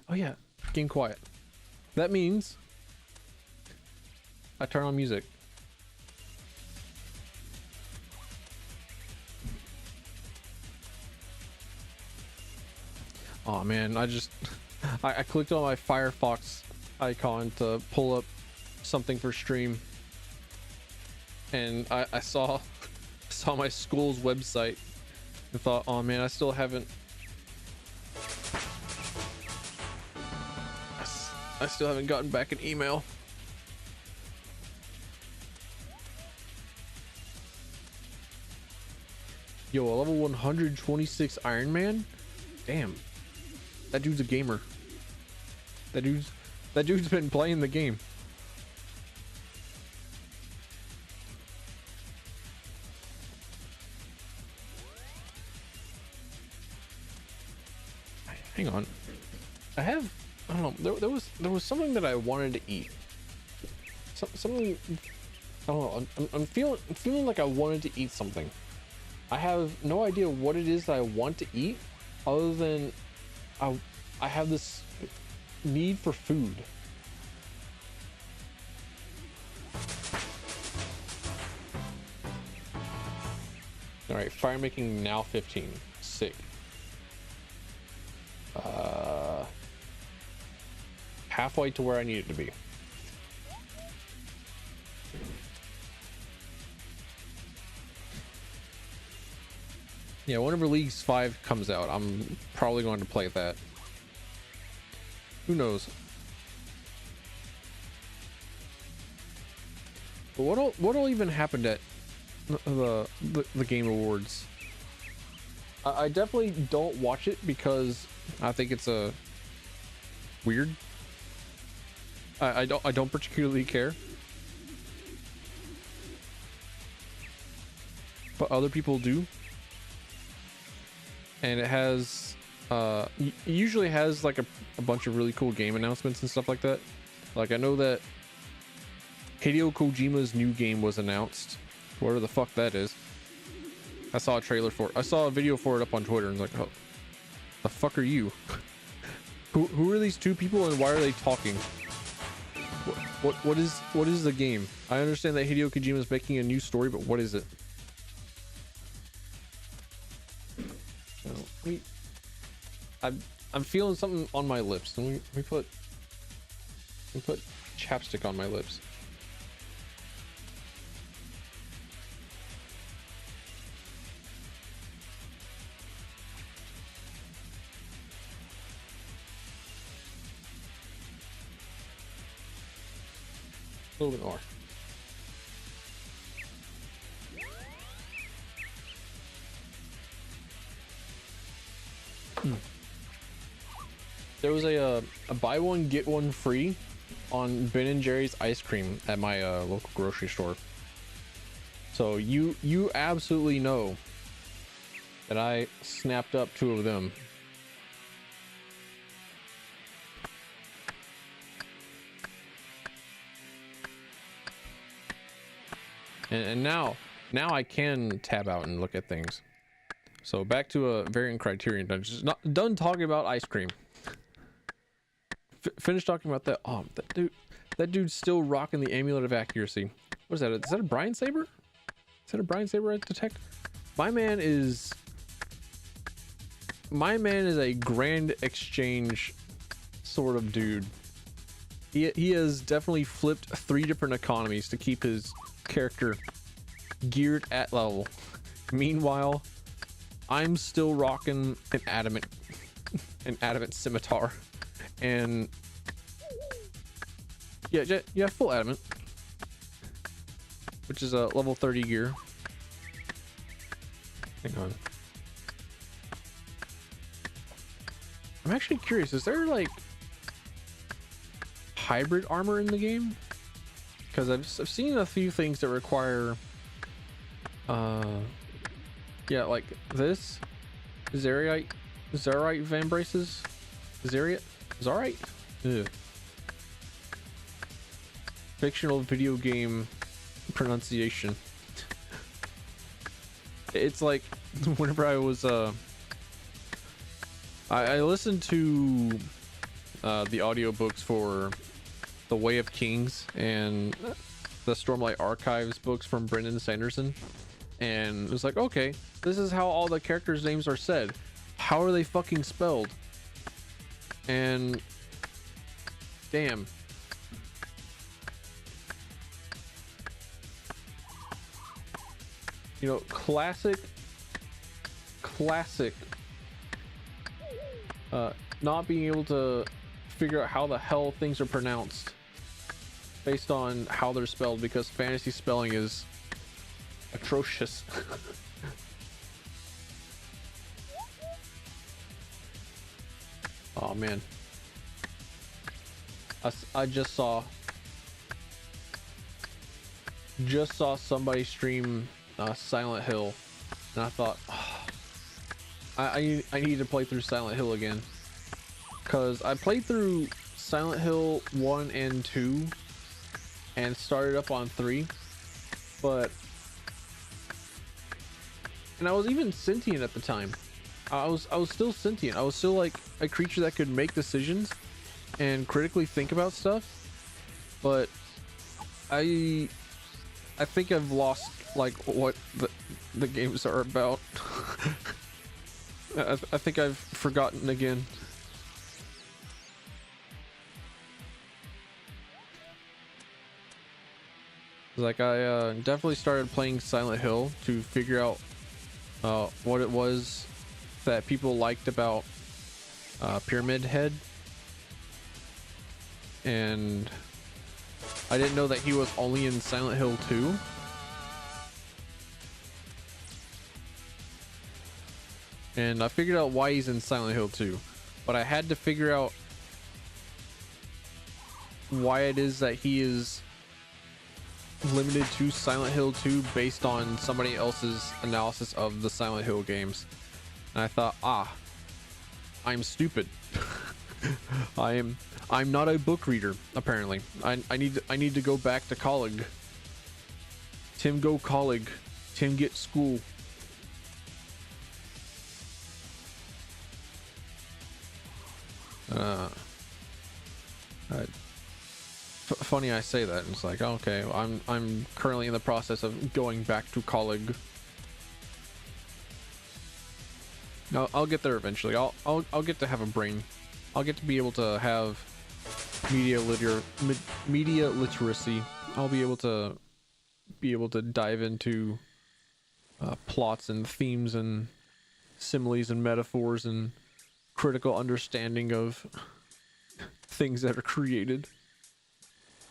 Oh yeah, getting quiet. That means I turn on music. Oh man, I clicked on my Firefox icon to pull up something for stream, and I saw my school's website and thought, oh man, I still haven't gotten back an email. Yo, a level 126 Iron Man? Damn. That dude's a gamer. That dude's been playing the game. Hang on. I don't know, there was something that I wanted to eat. Something, I don't know, I'm feeling like I wanted to eat something. I have no idea what it is that I want to eat, other than I have this need for food. All right, fire making now 15. Sick. Halfway to where I need it to be. Yeah, whenever League 5 comes out, I'm probably going to play that. Who knows? But what'll even happen at the Game Awards? I definitely don't watch it because I think it's a weird. I don't particularly care, but other people do, and it has usually has like a bunch of really cool game announcements and stuff like that. Like I know that Hideo Kojima's new game was announced, whatever the fuck that is. I saw a trailer for it. I saw a video for it up on Twitter and was like, oh, the fuck are you? Who are these two people and why are they talking? What is the game? I understand that Hideo Kojima is making a new story, but what is it? I'm feeling something on my lips. And we put chapstick on my lips. A little bit more. There was a buy one get one free on Ben and Jerry's ice cream at my local grocery store. So you absolutely know that I snapped up 2 of them. And now I can tab out and look at things. So back to a variant criterion. Just not done talking about ice cream. Finish talking about that. Oh, that dude's still rocking the amulet of accuracy. What is that? Is that a Brian Saber? Is that a Brian Saber I detect? My man is a grand exchange sort of dude. He has definitely flipped 3 different economies to keep his character geared at level. Meanwhile, I'm still rocking an adamant scimitar, and yeah, full adamant, which is a level 30 gear. Hang on, I'm actually curious. Is there like hybrid armor in the game? Because I've seen a few things that require yeah, like this Zarite van braces. Zarite? Ugh. Fictional video game pronunciation. It's like whenever I was I listened to the audiobooks for The Way of Kings and the Stormlight Archives books from Brendan Sanderson, and it was like, okay, this is how all the characters' names are said. How are they fucking spelled? And damn, you know, classic not being able to figure out how the hell things are pronounced based on how they're spelled, because fantasy spelling is atrocious. Oh man, I just saw somebody stream Silent Hill, and I thought, oh, I need to play through Silent Hill again, because I played through Silent Hill 1 and 2 and started up on 3, and I was even sentient at the time. I was still sentient. I was still like a creature that could make decisions and critically think about stuff, but I think I've lost like what the games are about. I think I've forgotten again. Like I definitely started playing Silent Hill to figure out what it was that people liked about Pyramid Head, and I didn't know that he was only in Silent Hill 2. And I figured out why he's in Silent Hill 2, but I had to figure out why it is that he is limited to Silent Hill 2 based on somebody else's analysis of the Silent Hill games. And I thought, I'm stupid. I'm not a book reader, apparently. I need to go back to college. Tim go college. Tim get school. Funny I say that. It's like, okay, I'm currently in the process of going back to college. I'll get there eventually. I'll get to have a brain. I'll get to be able to have media literacy. I'll be able to dive into plots and themes and similes and metaphors and critical understanding of things that are created,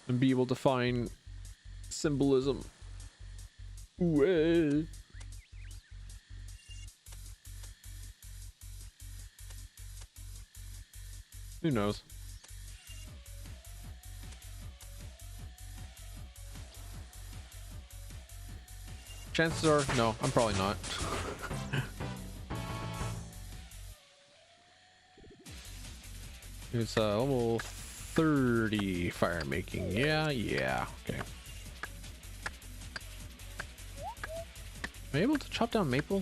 and be able to find symbolism. Ooh, who knows? Chances are, no, I'm probably not. It's level 30 fire making. Yeah, okay. Am I able to chop down maple?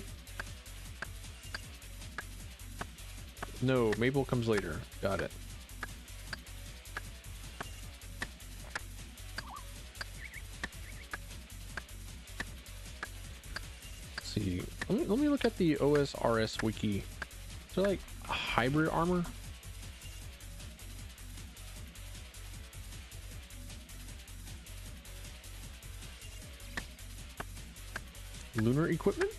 No, maple comes later. Got it. Let's see. Let me look at the OSRS wiki. Is there like hybrid armor? Lunar equipment?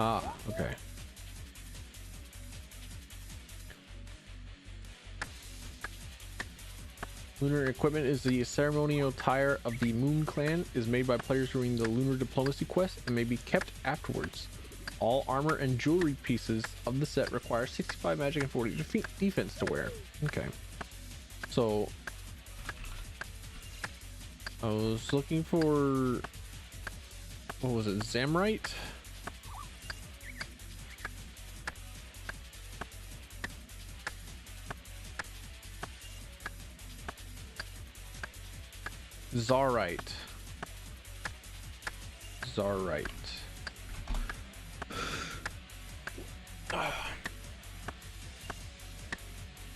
Ah, okay. Lunar equipment is the ceremonial attire of the Moon Clan, is made by players during the Lunar Diplomacy quest and may be kept afterwards. All armor and jewelry pieces of the set require 65 magic and 40 defense to wear. Okay. So I was looking for, what was it, Zamrite? Zarite.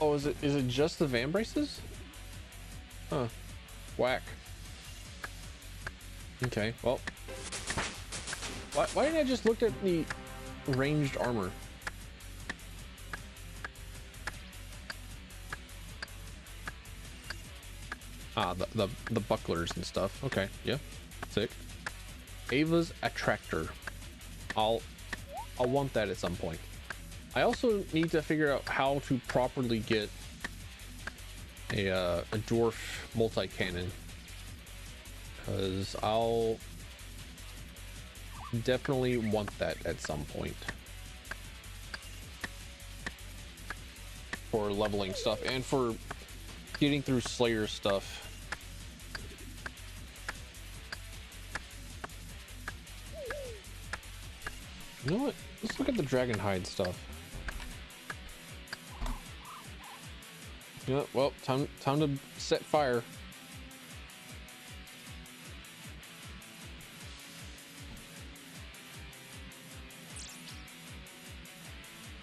Oh, is it just the van braces? Huh. Whack. Okay, well. Why didn't I just look at the ranged armor? Ah, the bucklers and stuff. Okay, yeah. Sick. Ava's attractor. I'll want that at some point. I also need to figure out how to properly get a dwarf multi-cannon, because I'll definitely want that at some point for leveling stuff and for getting through Slayer stuff. You know what? Let's look at the dragon hide stuff. Yeah, well, time to set fire.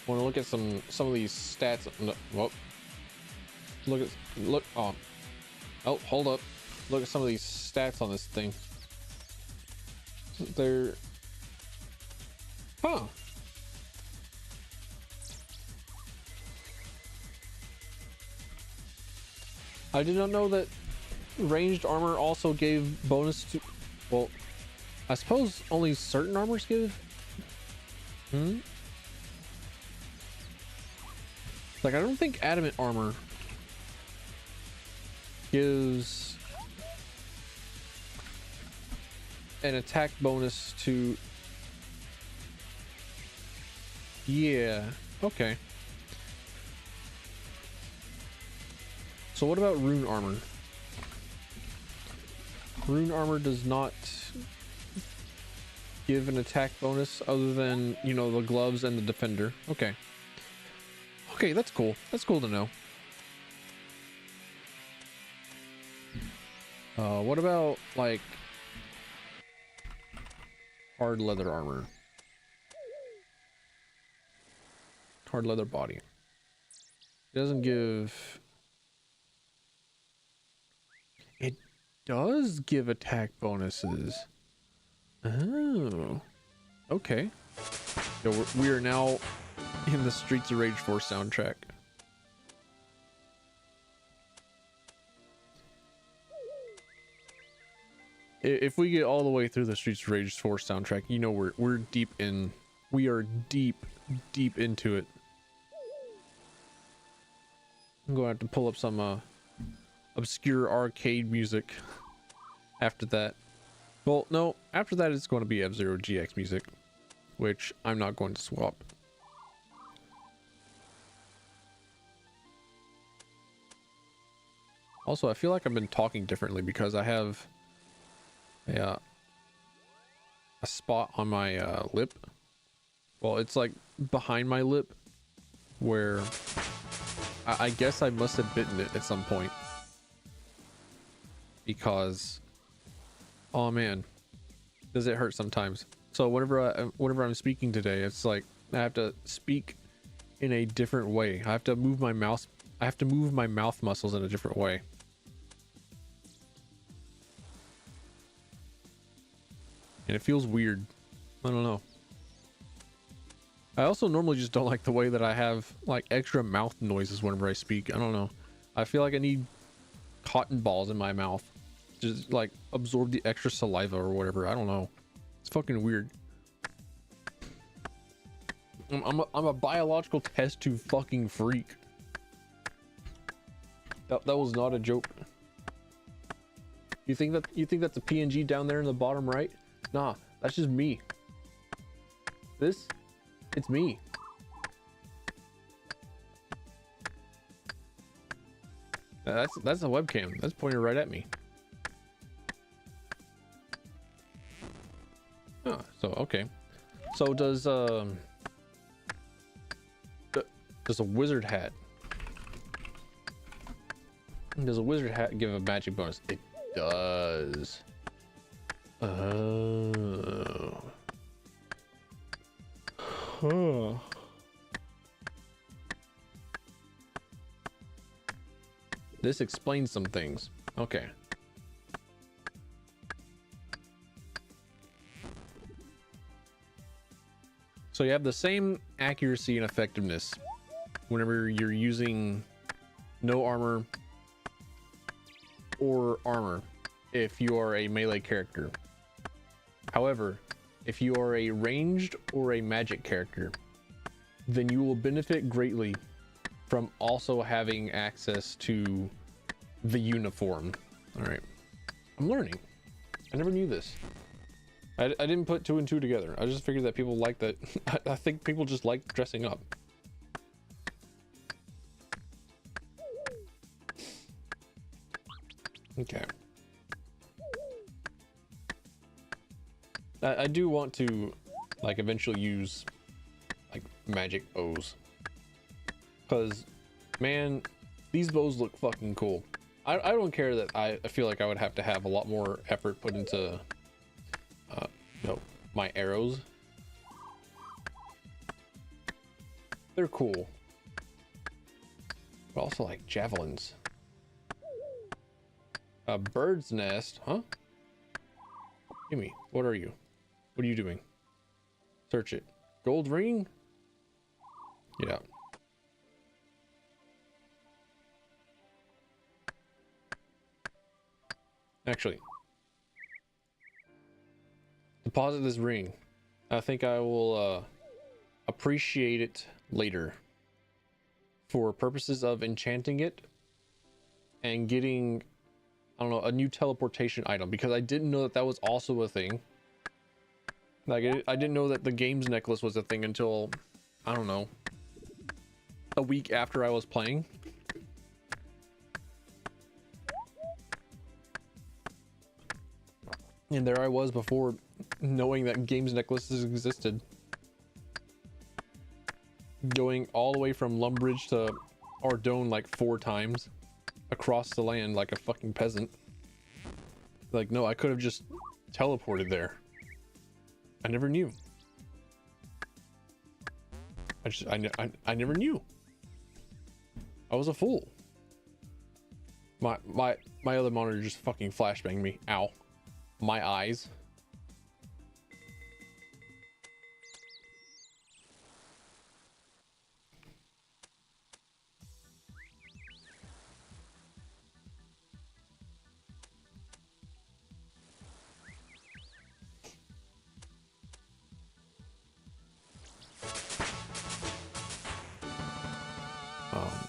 Want to look at some of these stats. No, well, look. Oh, hold up. Look at some of these stats on this thing. They're, huh. I did not know that ranged armor also gave bonus to, well, I suppose only certain armors give. Like, I don't think adamant armor gives an attack bonus to, yeah, okay. So what about rune armor? Rune armor does not give an attack bonus other than, you know, the gloves and the defender. Okay. Okay, that's cool. That's cool to know. What about, like, hard leather armor? Hard leather body. It doesn't give... It does give attack bonuses. Oh. Okay. So we are now in the Streets of Rage 4 soundtrack. If we get all the way through the Streets of Rage 4 soundtrack, you know we're deep in. We are deep into it. I'm going to have to pull up some obscure arcade music after that. Well, no, after that it's going to be F-Zero GX music, which I'm not going to swap. Also, I feel like I've been talking differently because I have a spot on my lip. Well, it's like behind my lip where I guess I must have bitten it at some point, because oh man, does it hurt sometimes. So whenever I'm speaking today, it's like I have to speak in a different way. I have to move my mouth. I have to move my mouth muscles in a different way. And it feels weird. I don't know. I also normally just don't like the way that I have like extra mouth noises whenever I speak. I don't know. I feel like I need cotton balls in my mouth. Just like absorb the extra saliva or whatever. I don't know. It's fucking weird. I'm a biological test tube fucking freak. That was not a joke. You think that's a PNG down there in the bottom right? Nah, that's just me. It's me. That's a webcam. That's pointing right at me. Oh, so okay. So does a wizard hat? Does a wizard hat give a magic bonus? It does. Oh. Huh. This explains some things. Okay. So you have the same accuracy and effectiveness whenever you're using no armor or armor if you are a melee character. However, if you are a ranged or a magic character, then you will benefit greatly from also having access to the uniform. All right, I'm learning. I never knew this. I didn't put 2 and 2 together. I just figured that people like that. I think people just like dressing up. Okay. I do want to like eventually use like magic bows, because man, these bows look fucking cool. I don't care that I feel like I would have to have a lot more effort put into my arrows. They're cool, but also like javelins. A bird's nest, huh? Gimme, what are you? What are you doing? Search it. Gold ring? Get out. Actually, deposit this ring. I think I will appreciate it later for purposes of enchanting it and getting, I don't know, a new teleportation item, because I didn't know that that was also a thing. Like I didn't know that the games necklace was a thing until, I don't know, a week after I was playing. And there I was before knowing that games necklaces existed. Going all the way from Lumbridge to Ardone like 4 times across the land like a fucking peasant. Like, no, I could have just teleported there. I never knew. I never knew. I was a fool. My other monitor just fucking flashbanged me. Ow. My eyes.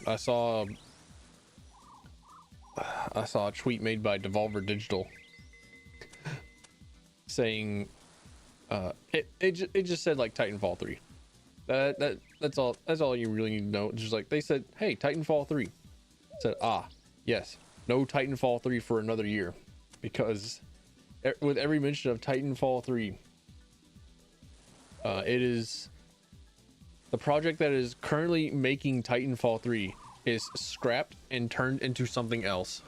I saw a tweet made by Devolver Digital saying it just said like Titanfall 3. That's all you really need to know. Just like they said, hey, Titanfall 3. Said, yes, no Titanfall 3 for another year, because with every mention of Titanfall 3, it is the project that is currently making Titanfall 3 is scrapped and turned into something else.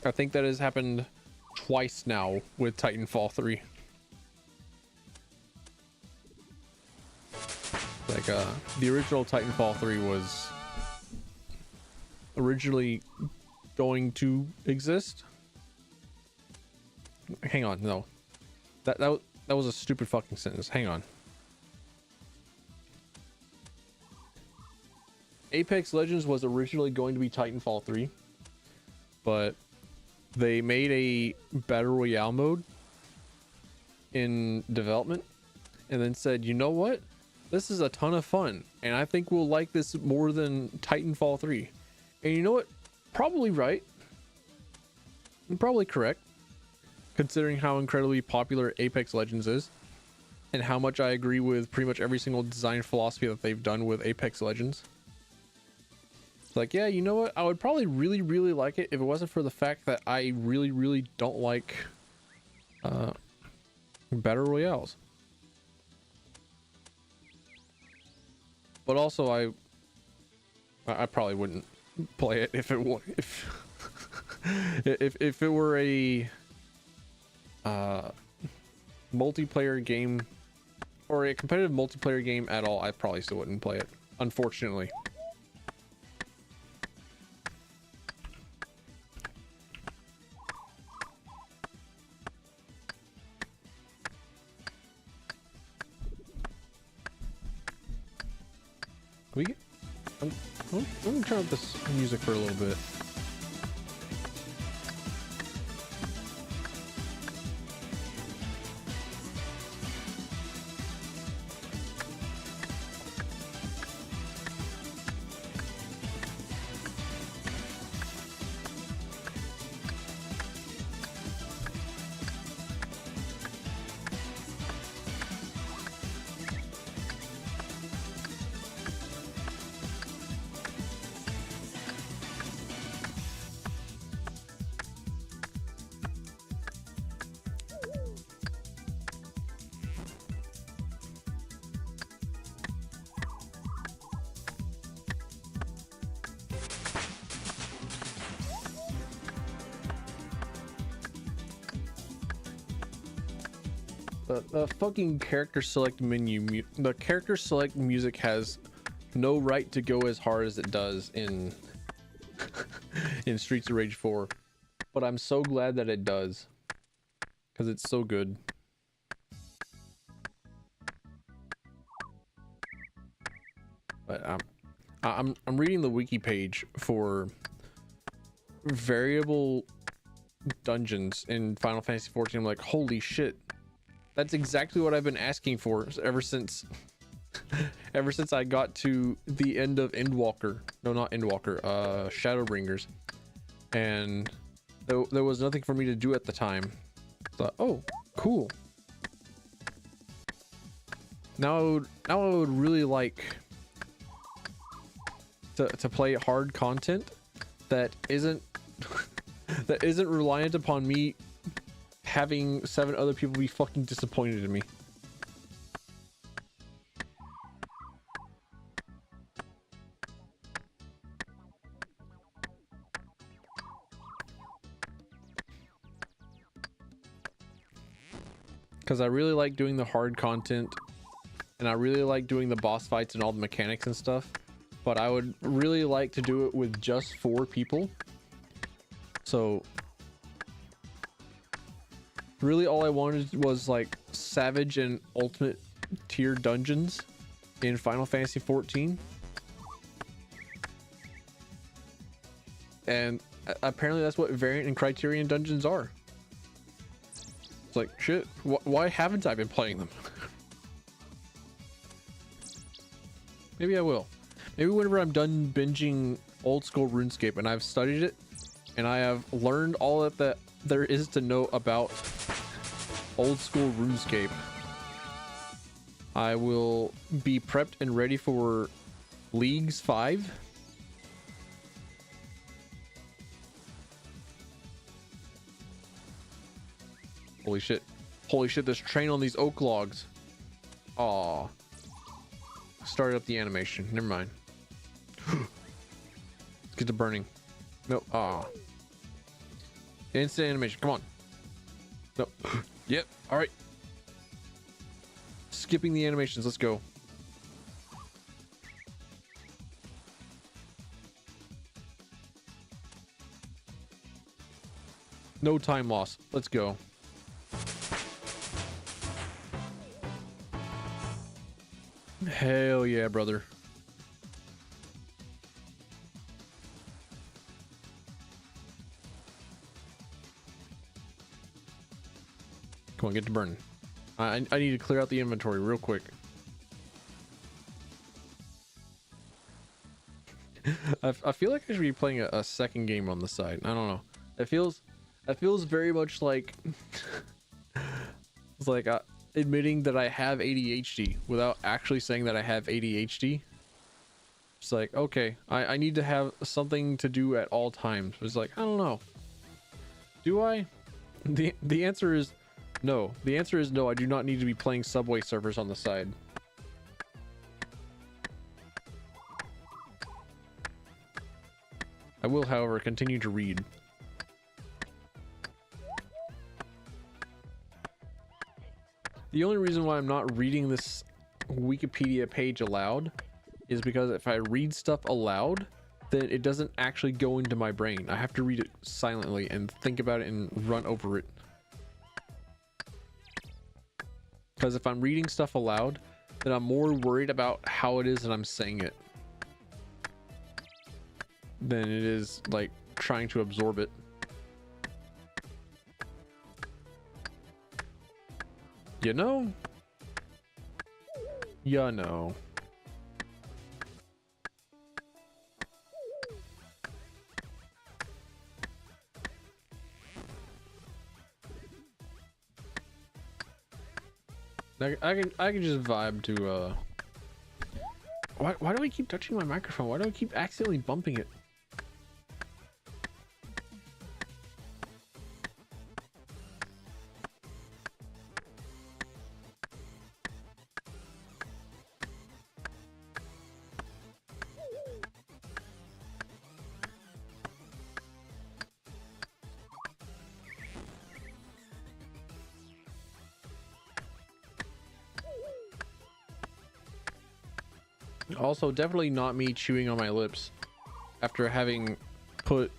I think that has happened twice now with Titanfall 3. Like the original Titanfall 3 was originally going to exist. Hang on, no. That was a stupid fucking sentence. Hang on. Apex Legends was originally going to be Titanfall 3, but they made a battle royale mode in development and then said, you know what, this is a ton of fun and I think we'll like this more than Titanfall 3. And you know what, probably right, and probably correct, considering how incredibly popular Apex Legends is and how much I agree with pretty much every single design philosophy that they've done with Apex Legends. It's like, yeah, you know what, I would probably really like it if it wasn't for the fact that I really don't like battle royales. But also I probably wouldn't play it if it were if it were a multiplayer game or a competitive multiplayer game at all. I probably still wouldn't play it, unfortunately. I'm gonna turn up this music for a little bit. The fucking character select menu, the character select music has no right to go as hard as it does in in Streets of Rage 4, but I'm so glad that it does because it's so good. But I'm reading the wiki page for variable dungeons in Final Fantasy 14. I'm like, holy shit, that's exactly what I've been asking for ever since I got to the end of Endwalker. No, not Endwalker, Shadowbringers, and there was nothing for me to do at the time. So, oh, cool. Now I would really like to play hard content that isn't that isn't reliant upon me having 7 other people be fucking disappointed in me. Because I really like doing the hard content, and I really like doing the boss fights and all the mechanics and stuff, but I would really like to do it with just 4 people. So really all I wanted was like Savage and Ultimate tier dungeons in Final Fantasy 14. And apparently that's what Variant and Criterion dungeons are. It's like, shit, why haven't I been playing them? Maybe I will. Maybe whenever I'm done binging old school RuneScape and I've studied it and I have learned all that there is to know about old school RuneScape, I will be prepped and ready for Leagues 5. Holy shit. Holy shit, there's train on these oak logs. Aw. Started up the animation. Never mind. Let's get to burning. No. Aw. Instant animation. Come on. No. Yep. Alright. Skipping the animations. Let's go. No time loss. Let's go. Hell yeah, brother. Come on, get to burning. I need to clear out the inventory real quick. I feel like I should be playing a second game on the side. I don't know. It feels very much like it's like admitting that I have ADHD without actually saying that I have ADHD. It's like, okay, I need to have something to do at all times. It's like, I don't know. Do I? The answer is no. The answer is no, I do not need to be playing Subway servers on the side. I will, however, continue to read. The only reason why I'm not reading this Wikipedia page aloud is because if I read stuff aloud, then it doesn't actually go into my brain. I have to read it silently and think about it and run over it. Because if I'm reading stuff aloud, then I'm more worried about how it is that I'm saying it than it is like trying to absorb it. You know? You know. I can just vibe to why do I keep touching my microphone? Why do I keep accidentally bumping it? Also, definitely not me chewing on my lips after having put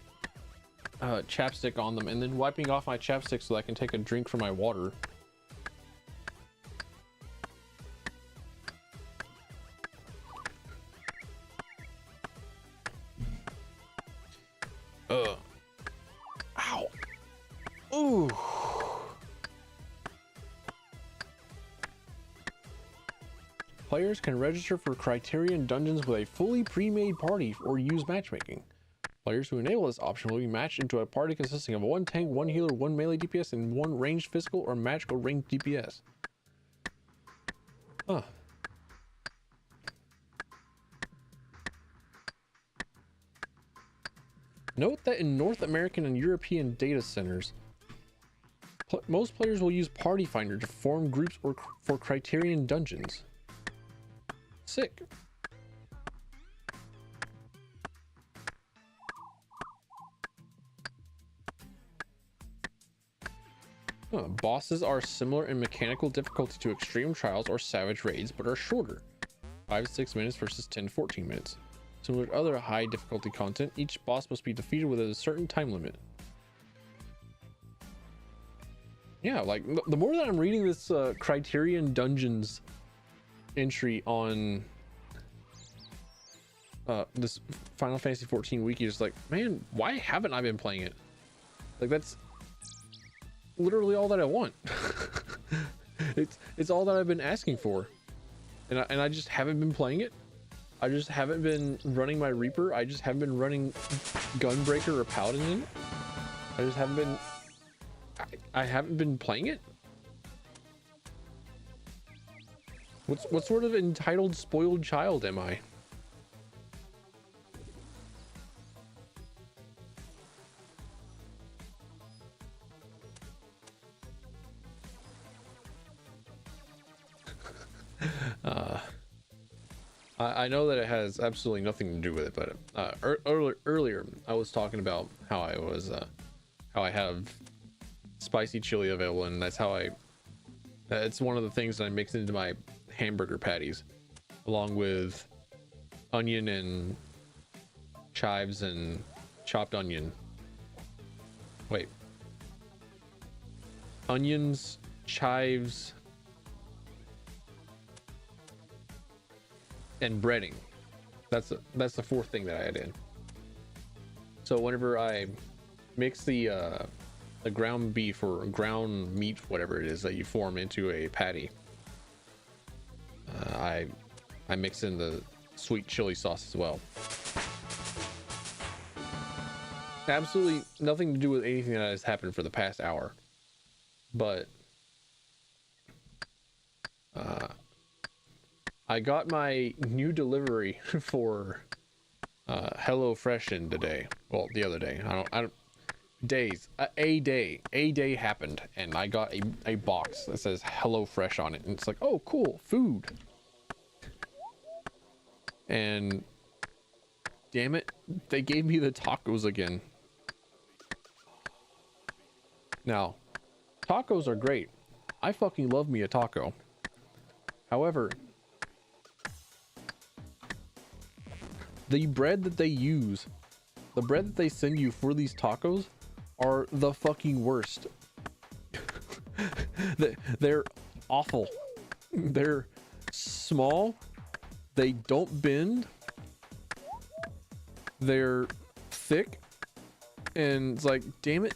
chapstick on them and then wiping off my chapstick so that I can take a drink from my water. Ow. Ooh. Players can register for Criterion dungeons with a fully pre-made party or use matchmaking. Players who enable this option will be matched into a party consisting of one tank, one healer, one melee DPS, and one ranged physical or magical ranged DPS. Huh. Note that in North American and European data centers, most players will use Party Finder to form groups or for Criterion dungeons. Sick. Bosses are similar in mechanical difficulty to Extreme Trials or Savage Raids, but are shorter. 5-6 minutes versus 10-14 minutes. Similar to other high difficulty content, each boss must be defeated within a certain time limit. Yeah, like the more that I'm reading this Criterion Dungeons entry on this Final Fantasy 14 wiki, is like, man, why haven't I been playing it? Like, that's literally all that I want. it's all that I've been asking for, and I just haven't been playing it. I just haven't been running my Reaper. I just haven't been running Gunbreaker or Paladin in it. I just haven't been. I haven't been playing it. What sort of entitled spoiled child am I? I know that it has absolutely nothing to do with it, but earlier I was talking about how I was how I have spicy chili available, and that's how it's one of the things that I mix into my hamburger patties, along with onion and chives and chopped onion. Wait, onions, chives, and breading. That's the fourth thing that I add in. So whenever I mix the ground beef or ground meat, whatever it is that you form into a patty, I mix in the sweet chili sauce as well. Absolutely nothing to do with anything that has happened for the past hour, but I got my new delivery for HelloFresh in today. Well, the other day. A day happened, and I got a box that says HelloFresh on it, and it's like, oh, cool, food. And damn it, they gave me the tacos again. Now, tacos are great. I fucking love me a taco. However, the bread that they use, the bread that they send you for these tacos, are the fucking worst. They're awful. They're small. They don't bend. They're thick. And it's like, damn it.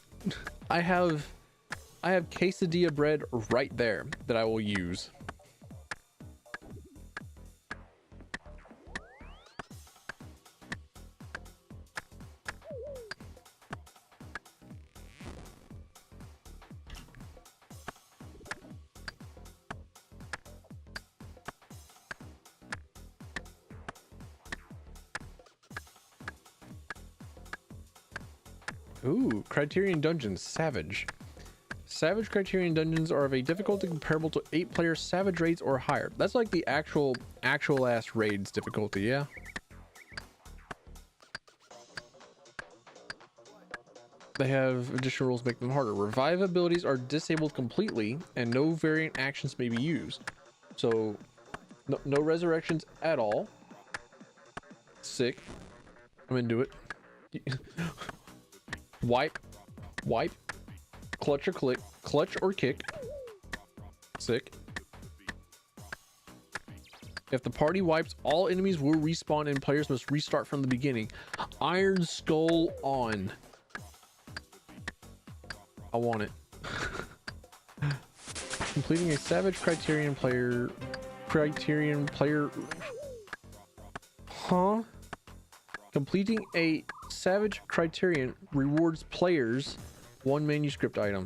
I have quesadilla bread right there that I will use. Ooh, Criterion Dungeons, Savage. Savage Criterion Dungeons are of a difficulty comparable to 8-player Savage Raids or higher. That's like the actual ass raids difficulty, yeah? They have additional rules make them harder. Revive abilities are disabled completely, and no variant actions may be used. So, no resurrections at all. Sick. I'm into it. Wipe. Clutch or click. Clutch or kick. Sick. If the party wipes, all enemies will respawn and players must restart from the beginning. Iron Skull on. I want it. Completing a Savage Criterion player. Huh? Completing a Savage Criterion rewards players 1 manuscript item.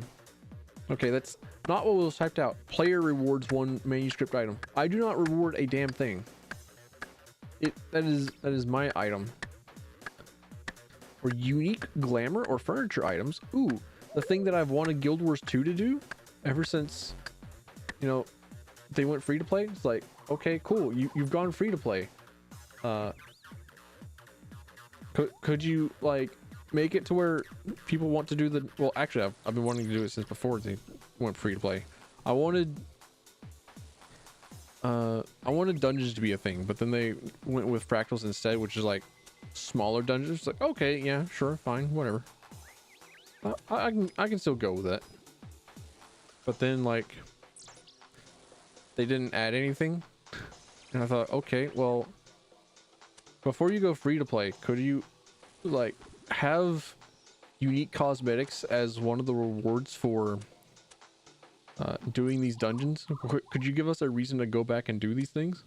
Okay, that's not what was typed out. Player rewards 1 manuscript item. I do not reward a damn thing. That is my item. Or unique glamour or furniture items. Ooh, the thing that I've wanted Guild Wars 2 to do ever since, you know, they went free to play. It's like, okay, cool. You've gone free to play. Could you like make it to where people want to do the, well, actually I've been wanting to do it since before they went free to play. I wanted dungeons to be a thing, but then they went with fractals instead, which is like smaller dungeons. It's like, okay, yeah, sure, fine, whatever. I can still go with that. But then like they didn't add anything, and I thought, okay, well, before you go free to play, could you like have unique cosmetics as one of the rewards for doing these dungeons? Could you give us a reason to go back and do these things?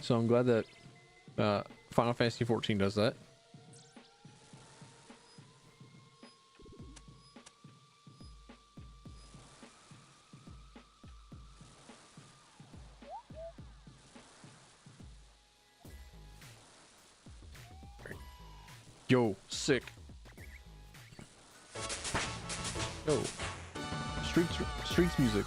So I'm glad that Final Fantasy 14 does that. Yo, sick. Yo, streets music.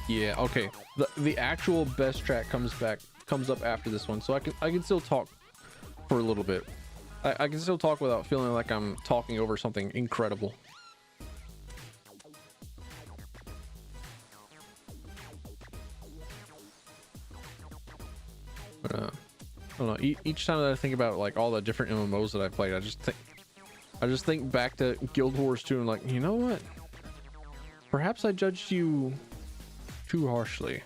Yeah, okay. The actual best track comes up after this one, so I can still talk for a little bit. I can still talk without feeling like I'm talking over something incredible. But, I don't know. Each time that I think about like all the different MMOs that I played, I just think back to Guild Wars 2 and like, you know what? Perhaps I judged you too harshly.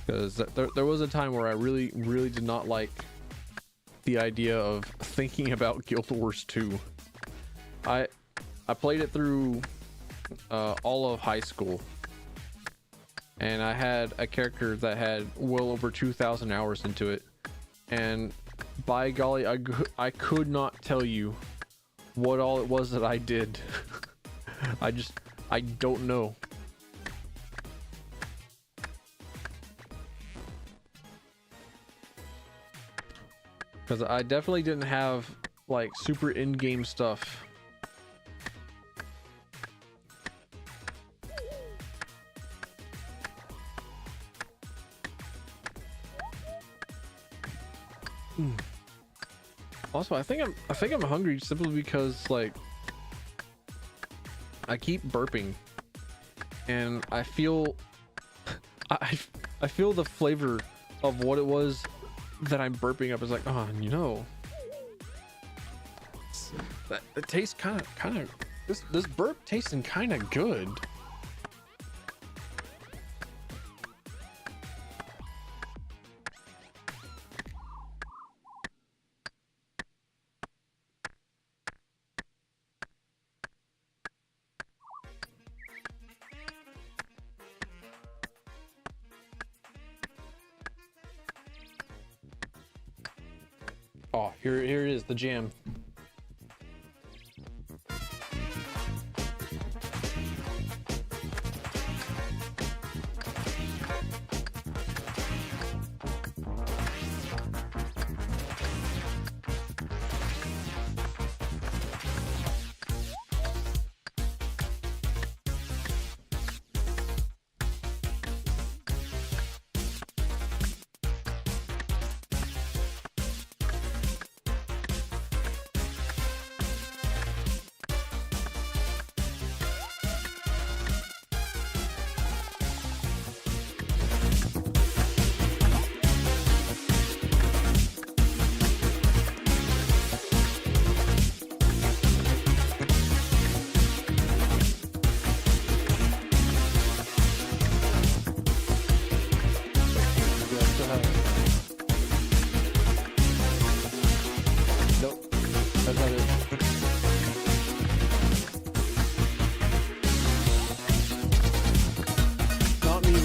Because there was a time where I really did not like the idea of thinking about Guild Wars 2. I played it through all of high school, and I had a character that had well over 2,000 hours into it, and by golly, I could not tell you what all it was that I did. I don't know. Because I definitely didn't have like super in-game stuff. Also, I think I'm hungry simply because like I keep burping, and I feel I feel the flavor of what it was that I'm burping up. Is like, oh, you know, that it tastes kind of this burp tasting kind of good. Oh, here it is, the jam.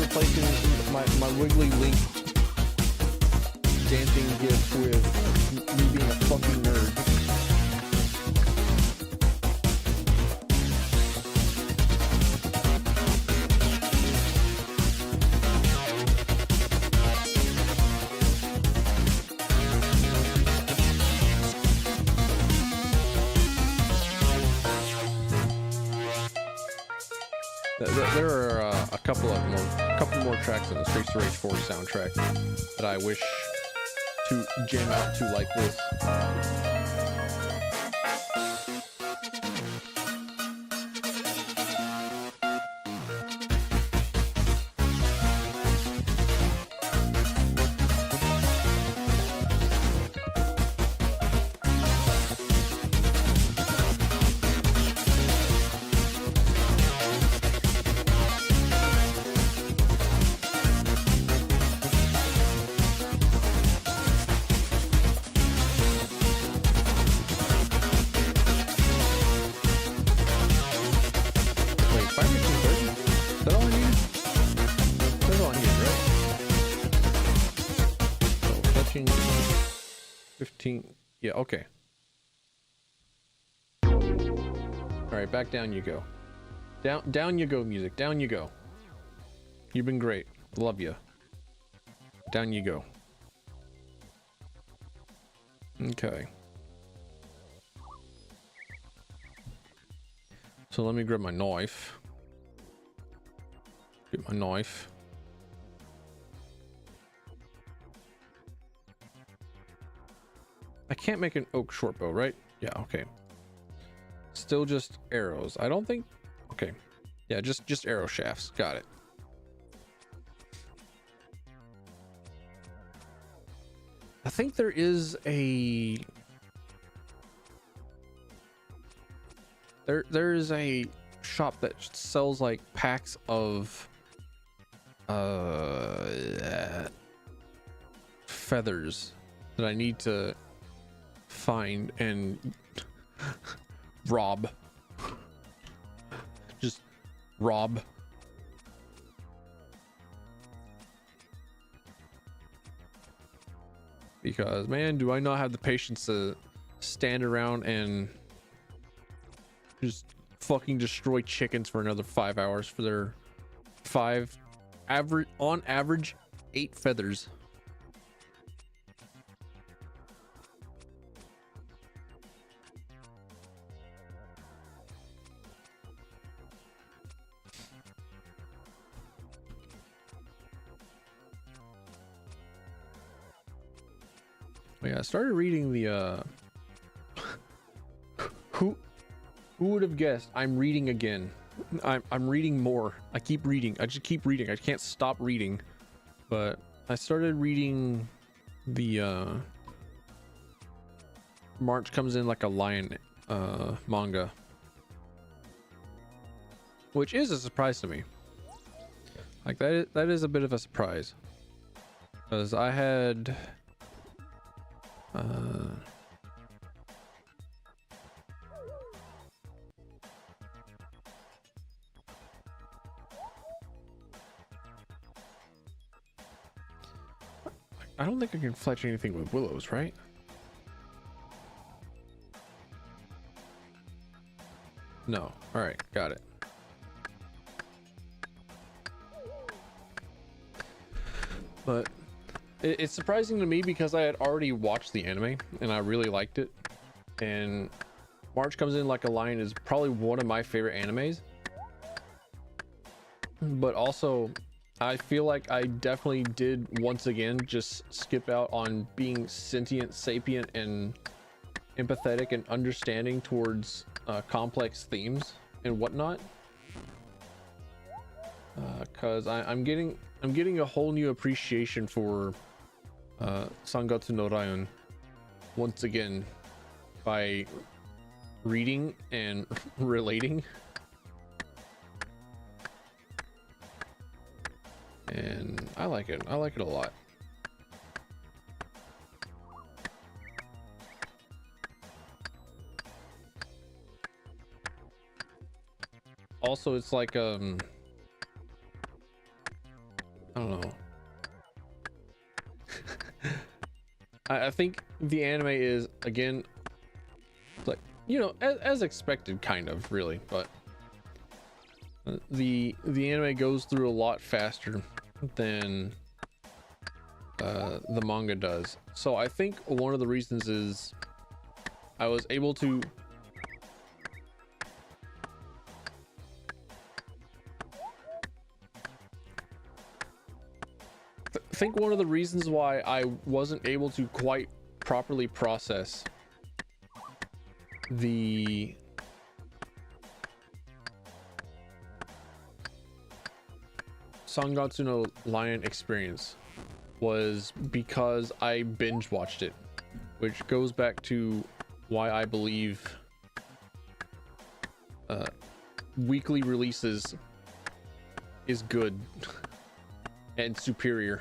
replacing my Wiggly Link dancing gif with me being a fucking nerd. There are a couple more tracks on the Streets to Rage 4 soundtrack that I wish to jam out to like this. Is that all I need? That's all I need, right? So fetching 15. Yeah, okay. Alright, back down you go. Down you go, music. Down you go. You've been great. Love you. Down you go. Okay. So let me grab my knife. Get my knife. I can't make an oak short bow, right? Yeah, okay. Still just arrows. I don't think. Okay. Yeah, just arrow shafts. Got it. I think there is a there is a shop that sells like packs of feathers that I need to find and rob. Just rob. Because man, do I not have the patience to stand around and just fucking destroy chickens for another 5 hours for their on average 8 feathers. Yeah, I started reading the who would have guessed? I'm reading again. I'm reading more. I keep reading. I just keep reading. I can't stop reading. But I started reading the March Comes In Like a Lion manga, which is a surprise to me. Like that is a bit of a surprise, because I had I don't think I can fletch anything with willows, right? No. All right, got it. But it's surprising to me because I had already watched the anime and I really liked it. And March Comes In Like a Lion is probably one of my favorite animes. But also, I feel like I definitely did once again just skip out on being sentient, sapient, and empathetic and understanding towards complex themes and whatnot. Because I'm getting a whole new appreciation for Sangatsu no Raion once again by reading and relating. And I like it. I like it a lot. Also, it's like I think the anime is, again, like, you know, as expected, kind of, really, but the anime goes through a lot faster than the manga does. So I think one of the reasons is I was able to think one of the reasons why I wasn't able to quite properly process the Sangatsu no Lion experience was because I binge watched it, which goes back to why I believe weekly releases is good and superior.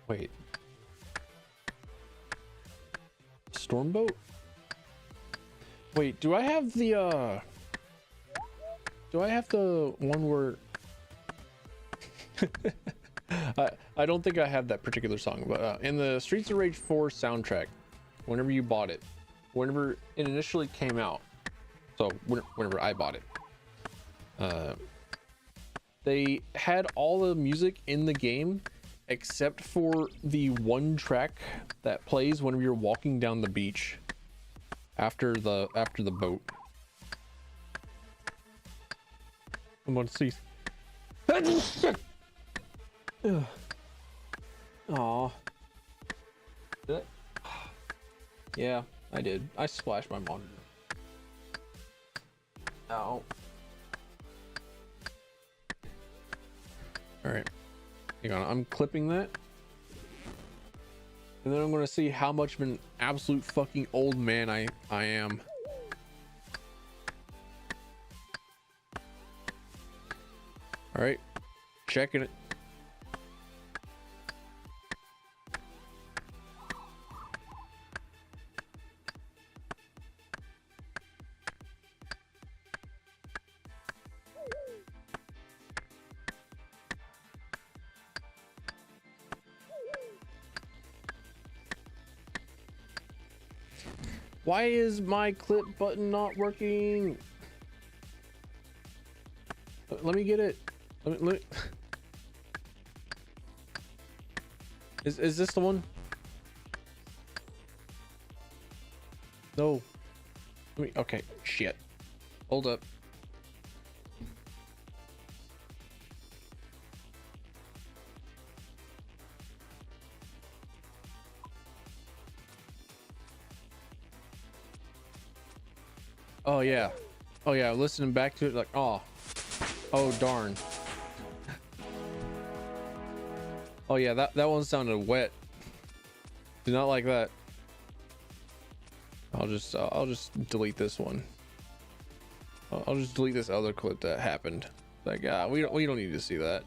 Wait. Stormboat? Wait, do I have the one where I don't think I have that particular song, but in the Streets of Rage 4 soundtrack, whenever you bought it, whenever it initially came out, so whenever I bought it, they had all the music in the game except for the one track that plays whenever you're walking down the beach after the boat. I'm gonna see. Aw. Yeah, I did. I splashed my monitor. Ow. Alright. Hang on, I'm clipping that. And then I'm gonna see how much of an absolute fucking old man I am. Alright. Checking it. Why is my clip button not working? Let me get it. Let me... Is this the one? No. Let me... Okay, shit. Hold up. Oh yeah. Oh yeah, listening back to it like, oh darn. Oh yeah, that one sounded wet. Did not like that. I'll just delete this one. I'll just delete this other clip that happened. Like, we don't need to see that.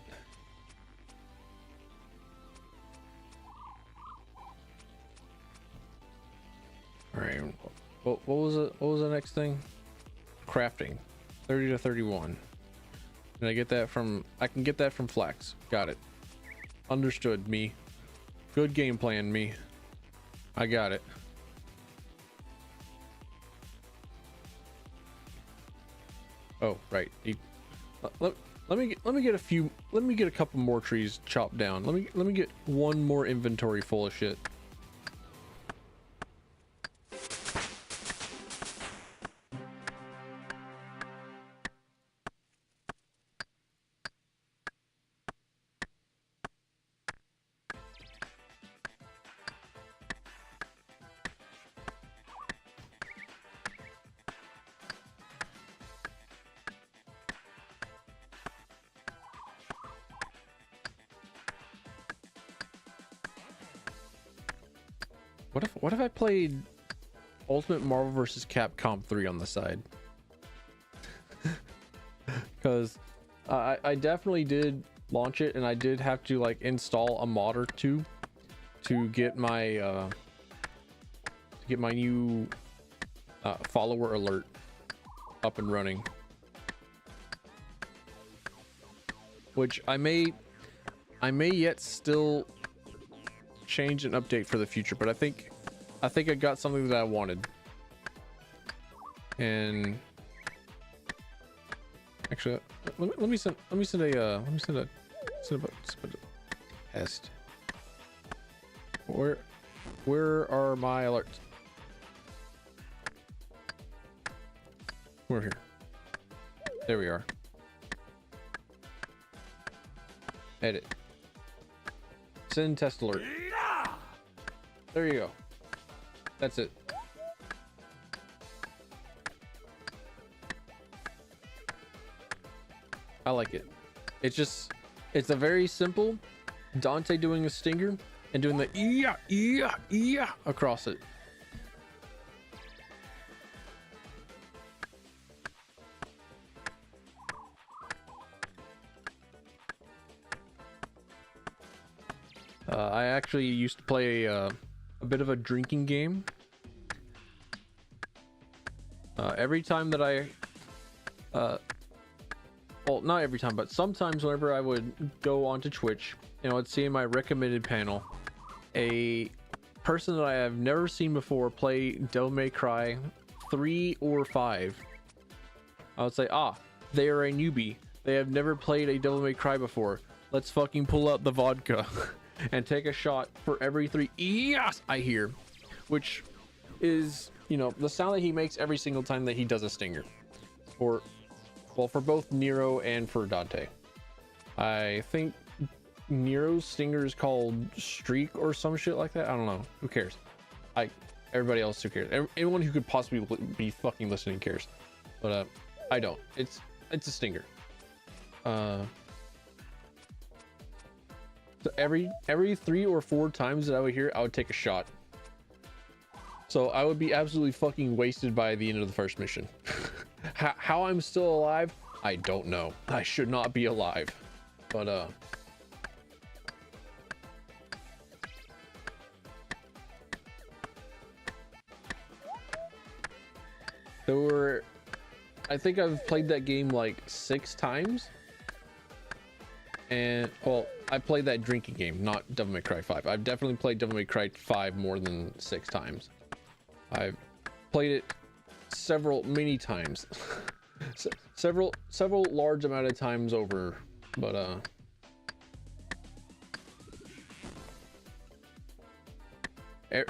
All right. What was it? What was the next thing? Crafting, 30 to 31. And I get that from, I can get that from Flax. Got it. Understood, me. Good game plan, me. I got it. Oh, right. Let me get a few. Let me get a couple more trees chopped down. Let me get one more inventory full of shit. What if I played Ultimate Marvel vs. Capcom 3 on the side? Because I definitely did launch it, and I did have to like install a mod or two to get my new follower alert up and running, which I may yet still change and update for the future, but I think I got something that I wanted. And actually, let me send a test. Where are my alerts? We're here. There we are. Edit. Send test alert. There you go. That's it. I like it. It's a very simple Dante doing a stinger and doing the yeah across it. I actually used to play a bit of a drinking game. Every time that well, not every time, but sometimes whenever I would go onto Twitch, you know, I'd see in my recommended panel a person that I have never seen before play Devil May Cry 3 or 5. I would say, they are a newbie. They have never played a Devil May Cry before. Let's fucking pull out the vodka and take a shot for every 3 yes I hear, which is, you know, the sound that he makes every single time that he does a stinger. Or, well, for both Nero and for Dante. I think Nero's stinger is called Streak or some shit like that. I don't know. Who cares? Everybody else who cares. Anyone who could possibly be fucking listening cares. But I don't. It's a stinger. So every 3 or 4 times that I would hear it, I would take a shot. So I would be absolutely fucking wasted by the end of the first mission. How I'm still alive, I don't know. I should not be alive. But I think I've played that game like 6 times. And well, I played that drinking game, not Devil May Cry 5. I've definitely played Devil May Cry 5 more than 6 times. I've played it many times. several large amount of times over, but I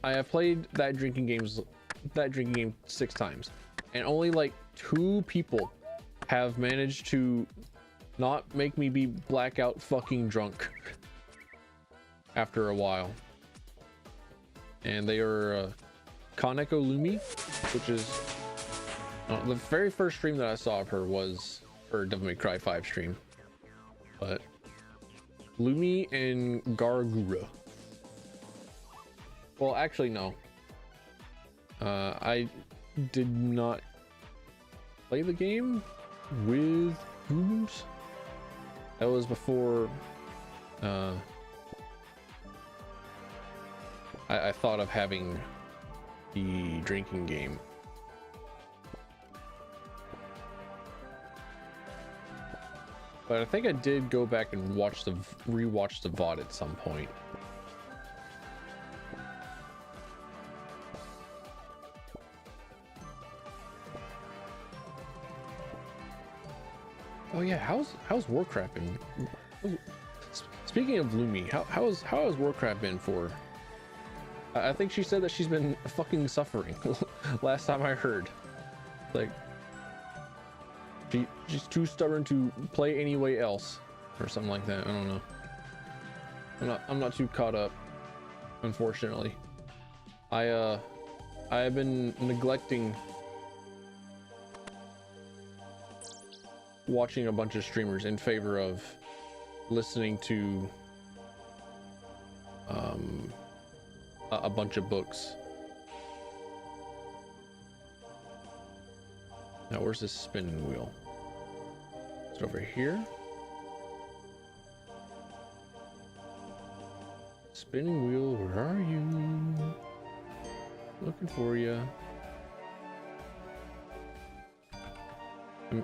have played that drinking game 6 times, and only like 2 people have managed to not make me be blackout fucking drunk after a while. And they are Kaneko Lumi, which is the very first stream that I saw of her was her Devil May Cry 5 stream. But Lumi and Gargura. Well, actually no. I did not play the game with Gooms. That was before I thought of having the drinking game. But I think I did go back and rewatch the VOD at some point. Oh yeah, how's Warcraft been? Speaking of Lumi, how has Warcraft been for? I think she said that she's been fucking suffering. Last time I heard, like she's too stubborn to play anyway else, or something like that. I don't know. I'm not too caught up, unfortunately. I have been neglecting watching a bunch of streamers in favor of listening to a bunch of books. Now, where's this spinning wheel? Is it over here? Spinning wheel, where are you? Looking for you.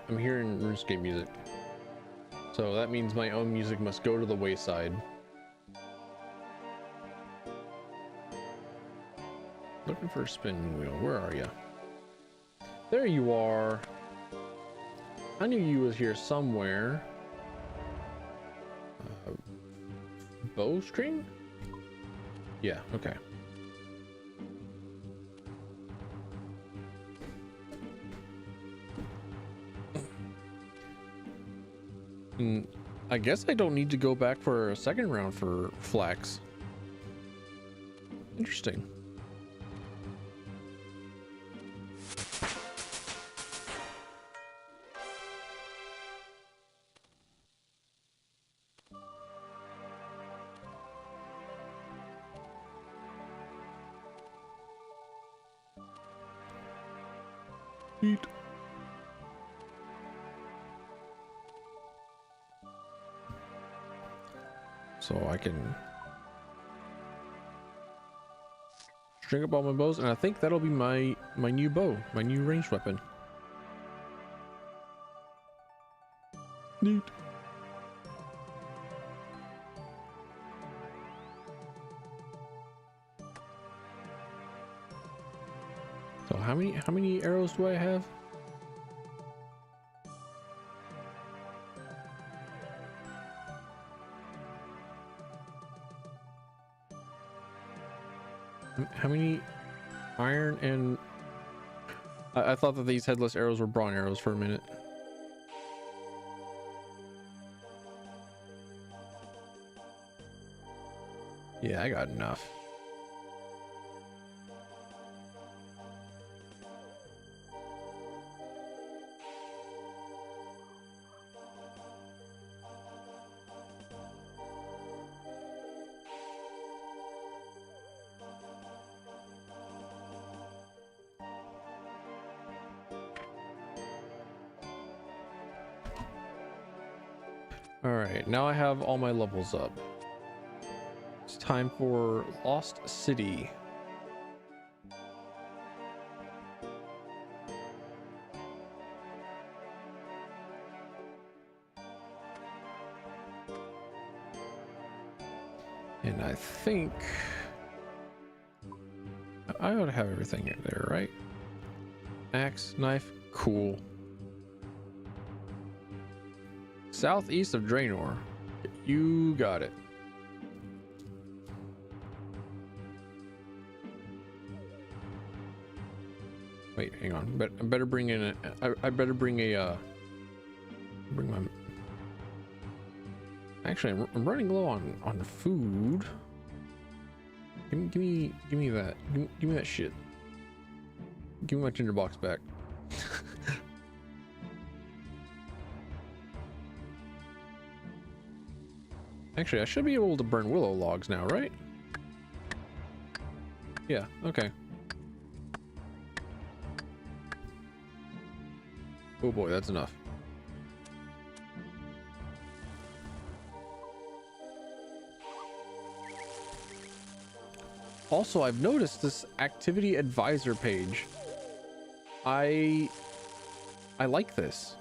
I'm hearing RuneScape music. So that means my own music must go to the wayside. Looking for a spinning wheel. Where are you? There you are. I knew you was here somewhere. Bowstring? Yeah, okay. I guess I don't need to go back for a second round for flax. Interesting. Eat. So I can string up all my bows, and I think that'll be my new bow, my new ranged weapon. Neat. So how many arrows do I have? How many iron and I thought that these headless arrows were brawn arrows for a minute. Yeah, I got enough. All right, now I have all my levels up. It's time for Lost City. And I think I ought to have everything in there, right? Axe, knife, cool. Southeast of Draenor. You got it. Wait, hang on. But I better bring in I better bring a bring my. Actually, I'm running low on food. Give me that. Give me that shit. Give me my tinderbox back. Actually, I should be able to burn willow logs now, right? Yeah, okay. Oh boy, that's enough. Also, I've noticed this activity advisor page. I like this.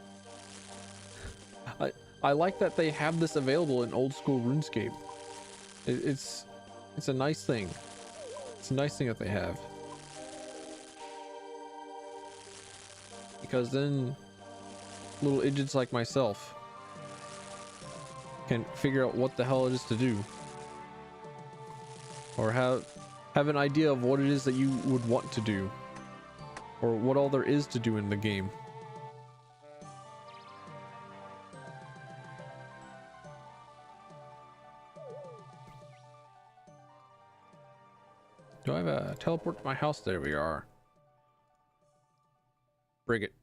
I like that they have this available in old school RuneScape. It's a nice thing. It's a nice thing that they have. Because then little idiots like myself can figure out what the hell it is to do. Or have an idea of what it is that you would want to do. Or what all there is to do in the game. Do I have a teleport to my house? There we are. Bring it.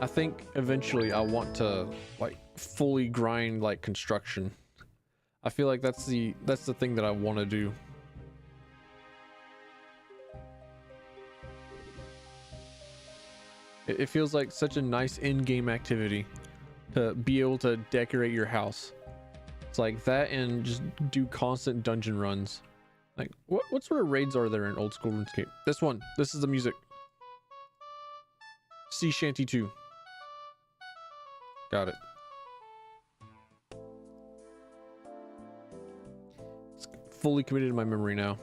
I think eventually I want to like fully grind like construction. I feel like that's the thing that I want to do. It feels like such a nice in-game activity to be able to decorate your house. It's like that, and just do constant dungeon runs. Like, what sort of raids are there in old school RuneScape? This one. This is the music. Sea Shanty 2. Got it. It's fully committed to my memory now.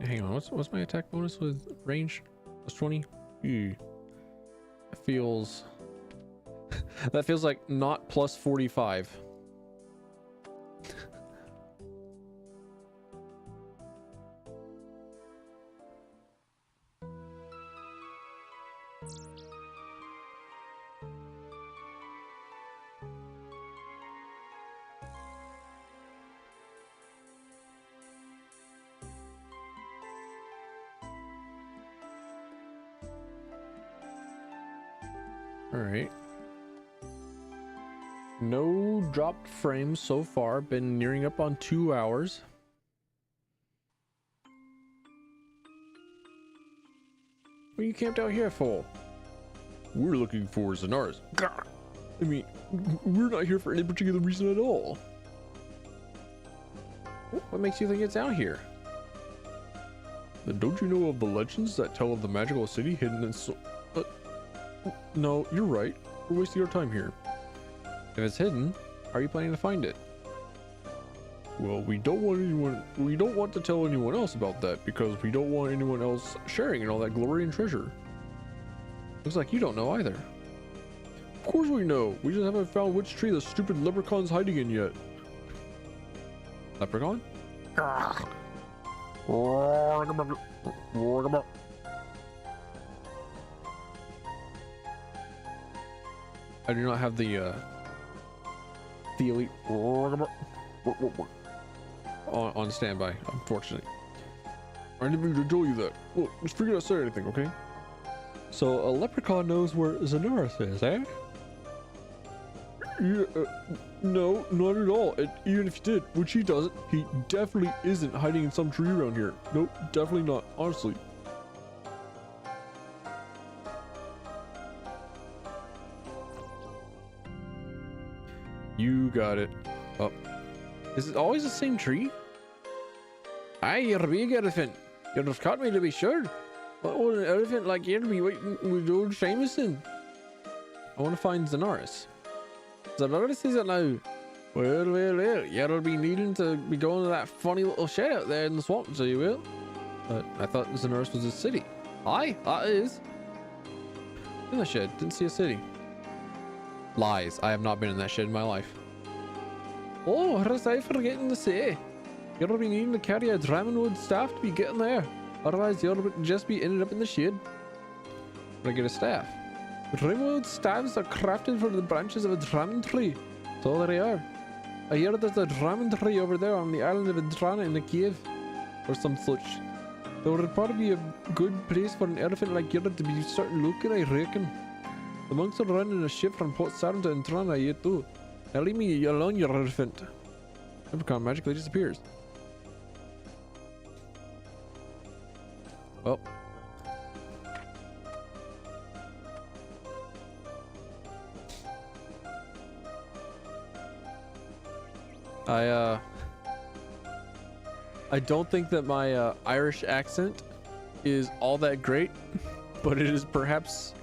Hang on, what's my attack bonus with range? Plus 20? Ew. That feels... that feels like not plus 45. All right. No dropped frames so far. Been nearing up on 2 hours. What are you camped out here for? We're looking for Zanaris. I mean, we're not here for any particular reason at all. What makes you think it's out here? Then don't you know of the legends that tell of the magical city hidden in no, you're right. We're wasting our time here. If it's hidden, how are you planning to find it? Well, we don't want to tell anyone else about that because we don't want anyone else sharing in all that glory and treasure. Looks like you don't know either. Of course we know. We just haven't found which tree the stupid leprechaun's hiding in yet. Leprechaun? I do not have the elite on standby, unfortunately. I didn't mean to tell you that. Well, just figure out to say anything, okay? So a leprechaun knows where Zanaris is, eh? Yeah, no, not at all. And even if he did, which he doesn't, he definitely isn't hiding in some tree around here. Nope, definitely not, honestly. You got it. Oh. Is it always the same tree? Aye, you're a big elephant. You'd have caught me to be sure. What would an elephant like you to be waiting with old Jameson? I want to find Zanaris. Zanaris is it now? Well, you'll be needing to be going to that funny little shed out there in the swamp, so you will. But I thought Zanaris was a city. Aye, that is. In the shed, didn't see a city. Lies. I have not been in that shed in my life. Oh, what was I forgetting to say? You'll be needing to carry a Dramonwood staff to be getting there. Otherwise, you'll just be ended up in the shed. But I get a staff. Dramonwood staves are crafted from the branches of a Dramon tree. So there they are. I hear there's a Dramon tree over there on the island of Intrana in the cave. Or some such. There would probably be a good place for an elephant like you to be starting looking, I reckon. The monks are running a ship from Port Saturn to Intrana yet too. Now leave me alone, you elephant. Leprechaun magically disappears. Well. I don't think that my Irish accent is all that great, but it is perhaps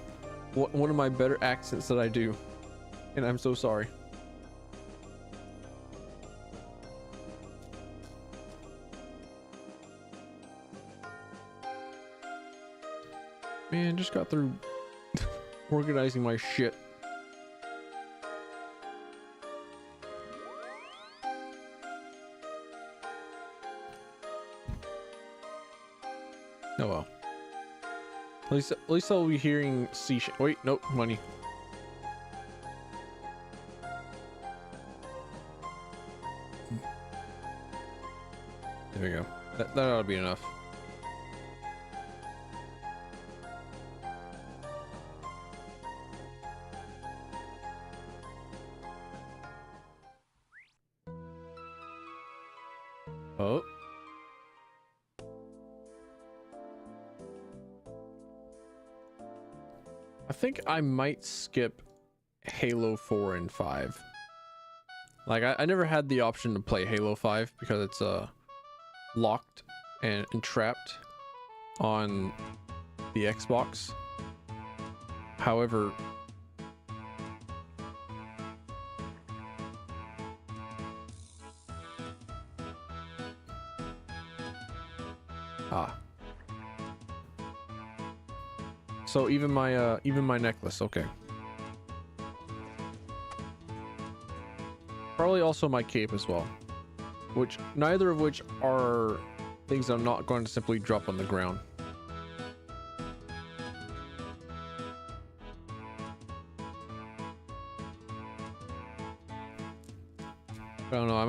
one of my better accents that I do, and I'm so sorry. Man, just got through organizing my shit. Oh well. At least I'll be hearing wait, nope, money. There we go. That ought to be enough. Oh. I think I might skip Halo 4 and 5. Like, I never had the option to play Halo 5 because it's locked and trapped on the Xbox. However, so even my necklace, okay. Probably also my cape as well, which neither of which are things I'm not going to simply drop on the ground. I don't know, I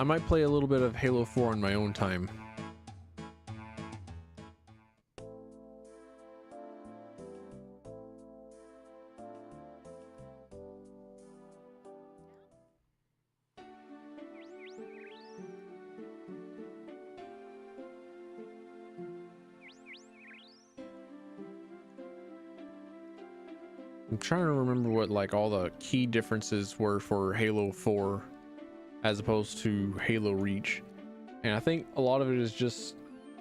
might play a little bit of Halo 4 in my own time. I'm trying to remember what like all the key differences were for Halo 4 as opposed to Halo Reach, and I think a lot of it is just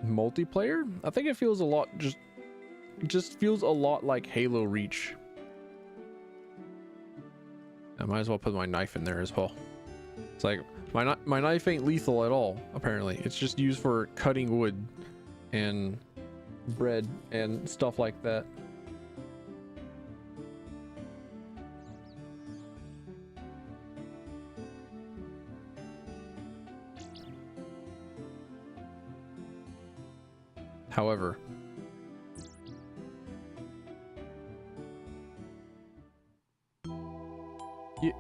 multiplayer. I think it feels a lot just feels a lot like Halo Reach. I might as well put my knife in there as well. It's like my knife ain't lethal at all, apparently. It's just used for cutting wood and bread and stuff like that. However,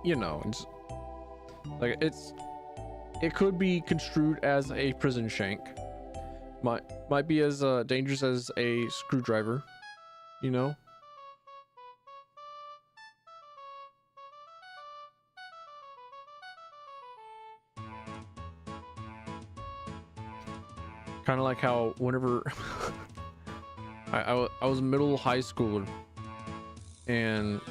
you know, it's like it could be construed as a prison shank. Might be as dangerous as a screwdriver, you know. Kind of like how whenever I was a middle high schooler, and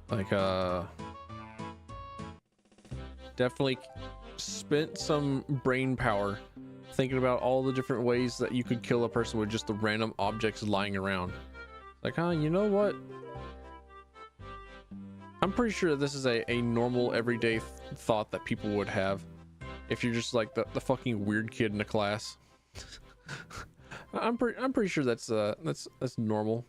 like definitely spent some brain power thinking about all the different ways that you could kill a person with just the random objects lying around. Like, you know what? I'm pretty sure this is a normal everyday thought that people would have if you're just like the fucking weird kid in the class. I'm pretty sure that's normal.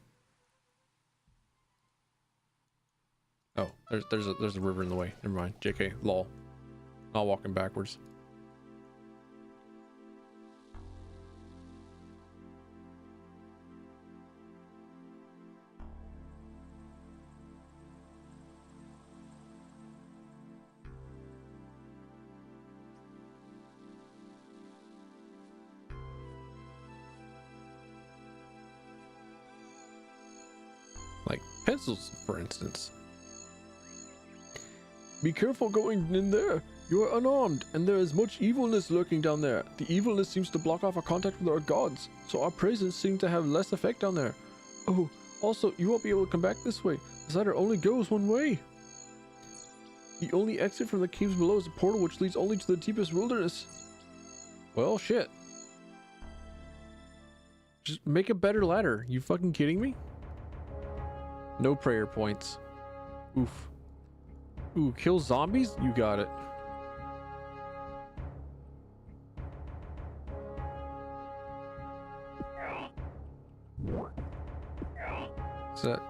Oh, there's a river in the way. Never mind. JK, lol. Not walking backwards. Like pencils, for instance. Be careful going in there. You are unarmed, and there is much evilness lurking down there. The evilness seems to block off our contact with our gods, so our presence seems to have less effect down there. Oh, also, you won't be able to come back this way. The ladder only goes one way. The only exit from the caves below is a portal which leads only to the deepest wilderness. Well, shit. Just make a better ladder. You fucking kidding me? No prayer points. Oof. Ooh, kill zombies? You got it. Is that...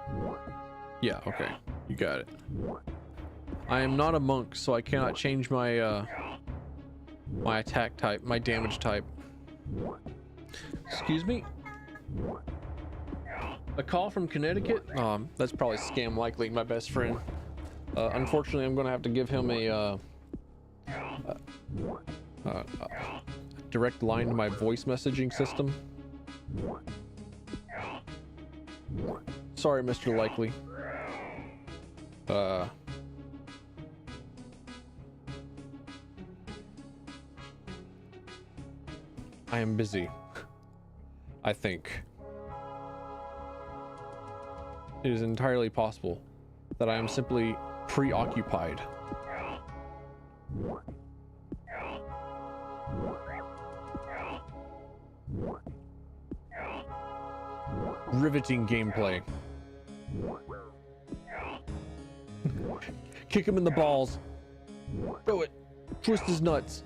Yeah, okay. You got it. I am not a monk, so I cannot change my my attack type, my damage type. Excuse me? A call from Connecticut? That's probably Scam Likely, my best friend. Unfortunately, I'm gonna have to give him a direct line to my voice messaging system. Sorry, Mr. Likely. I am busy. I think. It is entirely possible that I am simply preoccupied. Riveting gameplay. Kick him in the balls. Throw it. Twist his nuts.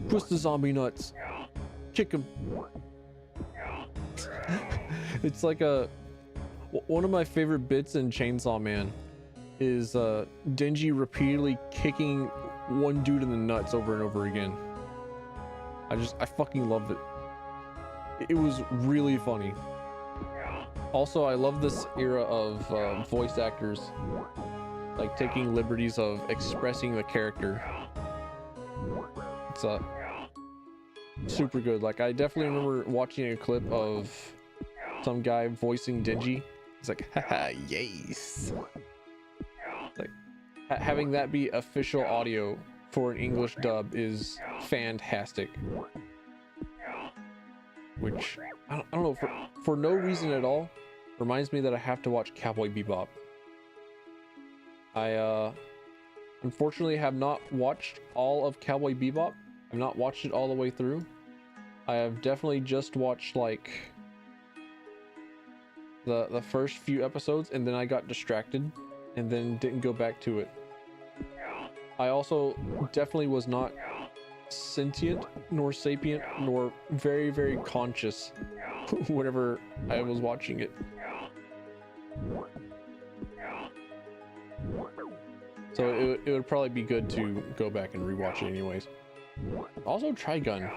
Twist the zombie nuts. Kick him. It's like one of my favorite bits in Chainsaw Man is Denji repeatedly kicking one dude in the nuts over and over again. I fucking loved it. It was really funny. Also, I love this era of voice actors like taking liberties of expressing the character. It's super good. Like, I definitely remember watching a clip of some guy voicing Denji. It's like, haha, yes. Like, having that be official audio for an English dub is fantastic. Which, I don't know, for no reason at all, reminds me that I have to watch Cowboy Bebop. I, unfortunately have not watched all of Cowboy Bebop. I've not watched it all the way through. I have definitely just watched, like, the first few episodes, and then I got distracted, and then didn't go back to it. I also definitely was not sentient, nor sapient, nor very, very conscious whenever I was watching it. So it would probably be good to go back and rewatch it anyways. Also, Trigun.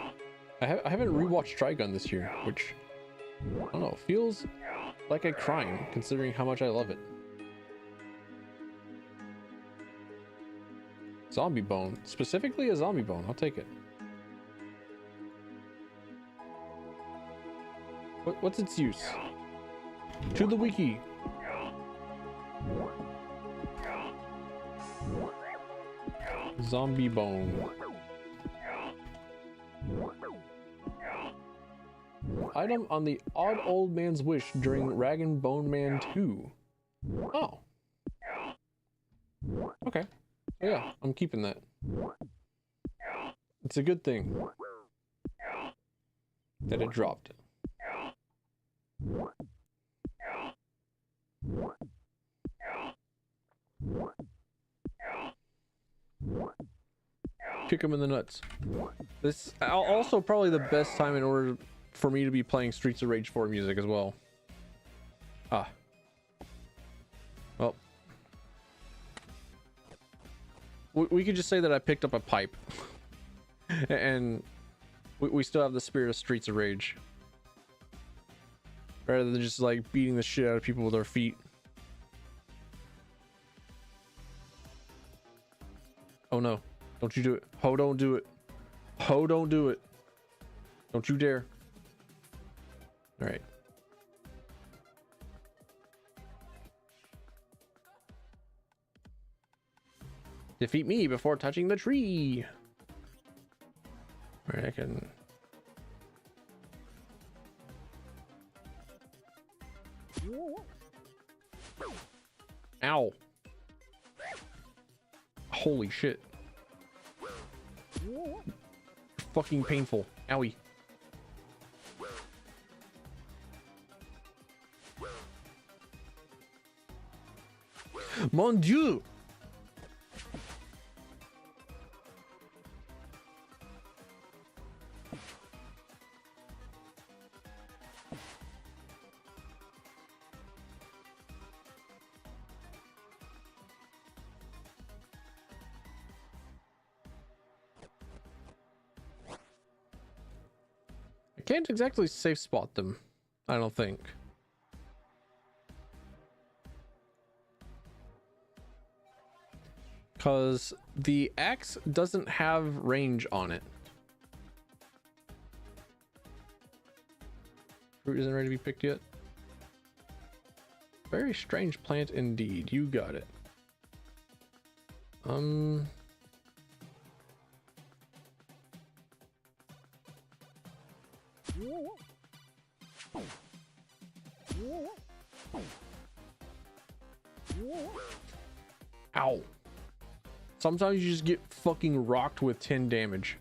I haven't rewatched Trigun this year, which, I don't know, feels like a crime considering how much I love it. Zombie bone. Specifically a zombie bone. I'll take it. What's its use? To the wiki. Zombie bone. Item on the Odd Old Man's Wish during Rag and Bone Man 2. Oh. Okay. Yeah, I'm keeping that. It's a good thing that it dropped. Kick him in the nuts. This also probably the best time in order for me to be playing Streets of Rage 4 music as well. Ah. Well. We could just say that I picked up a pipe. And we still have the spirit of Streets of Rage. Rather than just like beating the shit out of people with our feet. Oh no. Don't you do it. Ho, don't do it. Ho, don't do it. Don't you dare. Alright. Defeat me before touching the tree. Alright, I can... Ow. Holy shit. Fucking painful. Owie. Mon Dieu! Can't exactly safe spot them, I don't think. Because the axe doesn't have range on it. Fruit isn't ready to be picked yet. Very strange plant indeed. You got it. Ow. Sometimes you just get fucking rocked with 10 damage.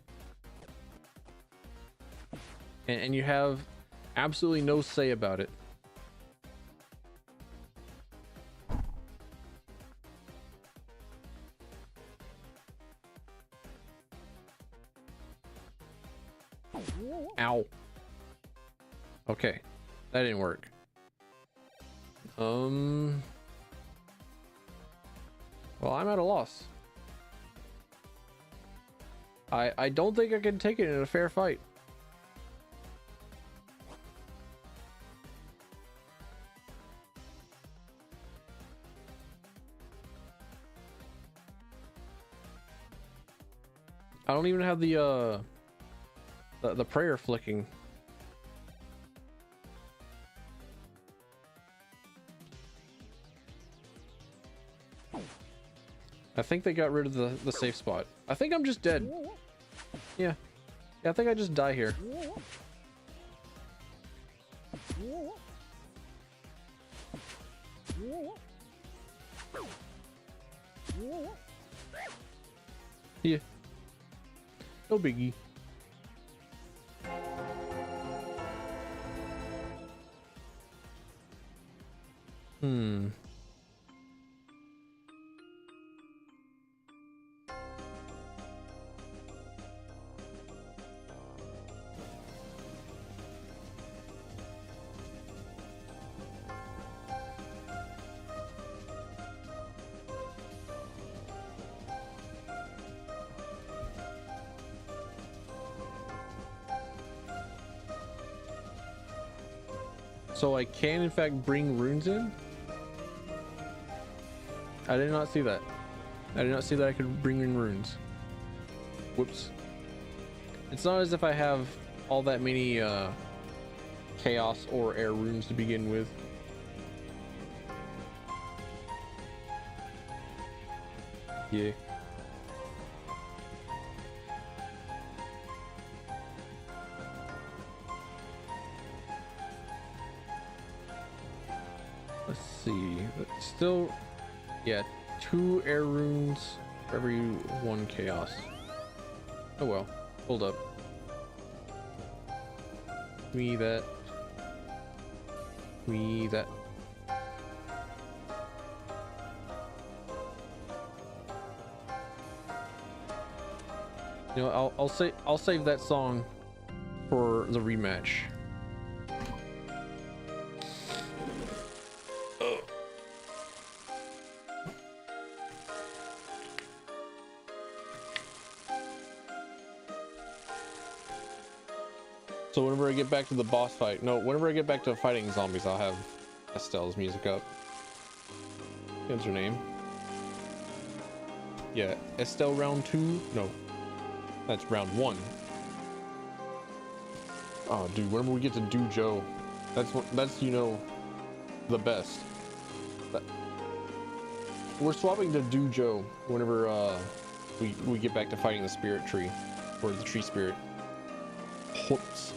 And you have absolutely no say about it. Ow. Okay. That didn't work. Well, I'm at a loss. I don't think I can take it in a fair fight. I don't even have the prayer flicking. I think they got rid of the safe spot. I think I'm just dead. Yeah. Yeah, I think I just die here. Yeah. No biggie. So I can in fact bring runes in? I did not see that. I did not see that I could bring in runes. Whoops. It's not as if I have all that many chaos or air runes to begin with. Yeah. Let's see. Still, yeah, 2 air runes for every 1 chaos. Oh well. Hold up. Me that. Me that. You know, I'll save that song for the rematch. So whenever I get back to the boss fight, no, whenever I get back to fighting zombies, I'll have Estelle's music up. What's her name? Yeah, Estelle round 2? No, that's round 1. Oh, dude, whenever we get to Do Joe, that's you know, the best. We're swapping to Do Joe whenever we get back to fighting the spirit tree, or the tree spirit. Whoops.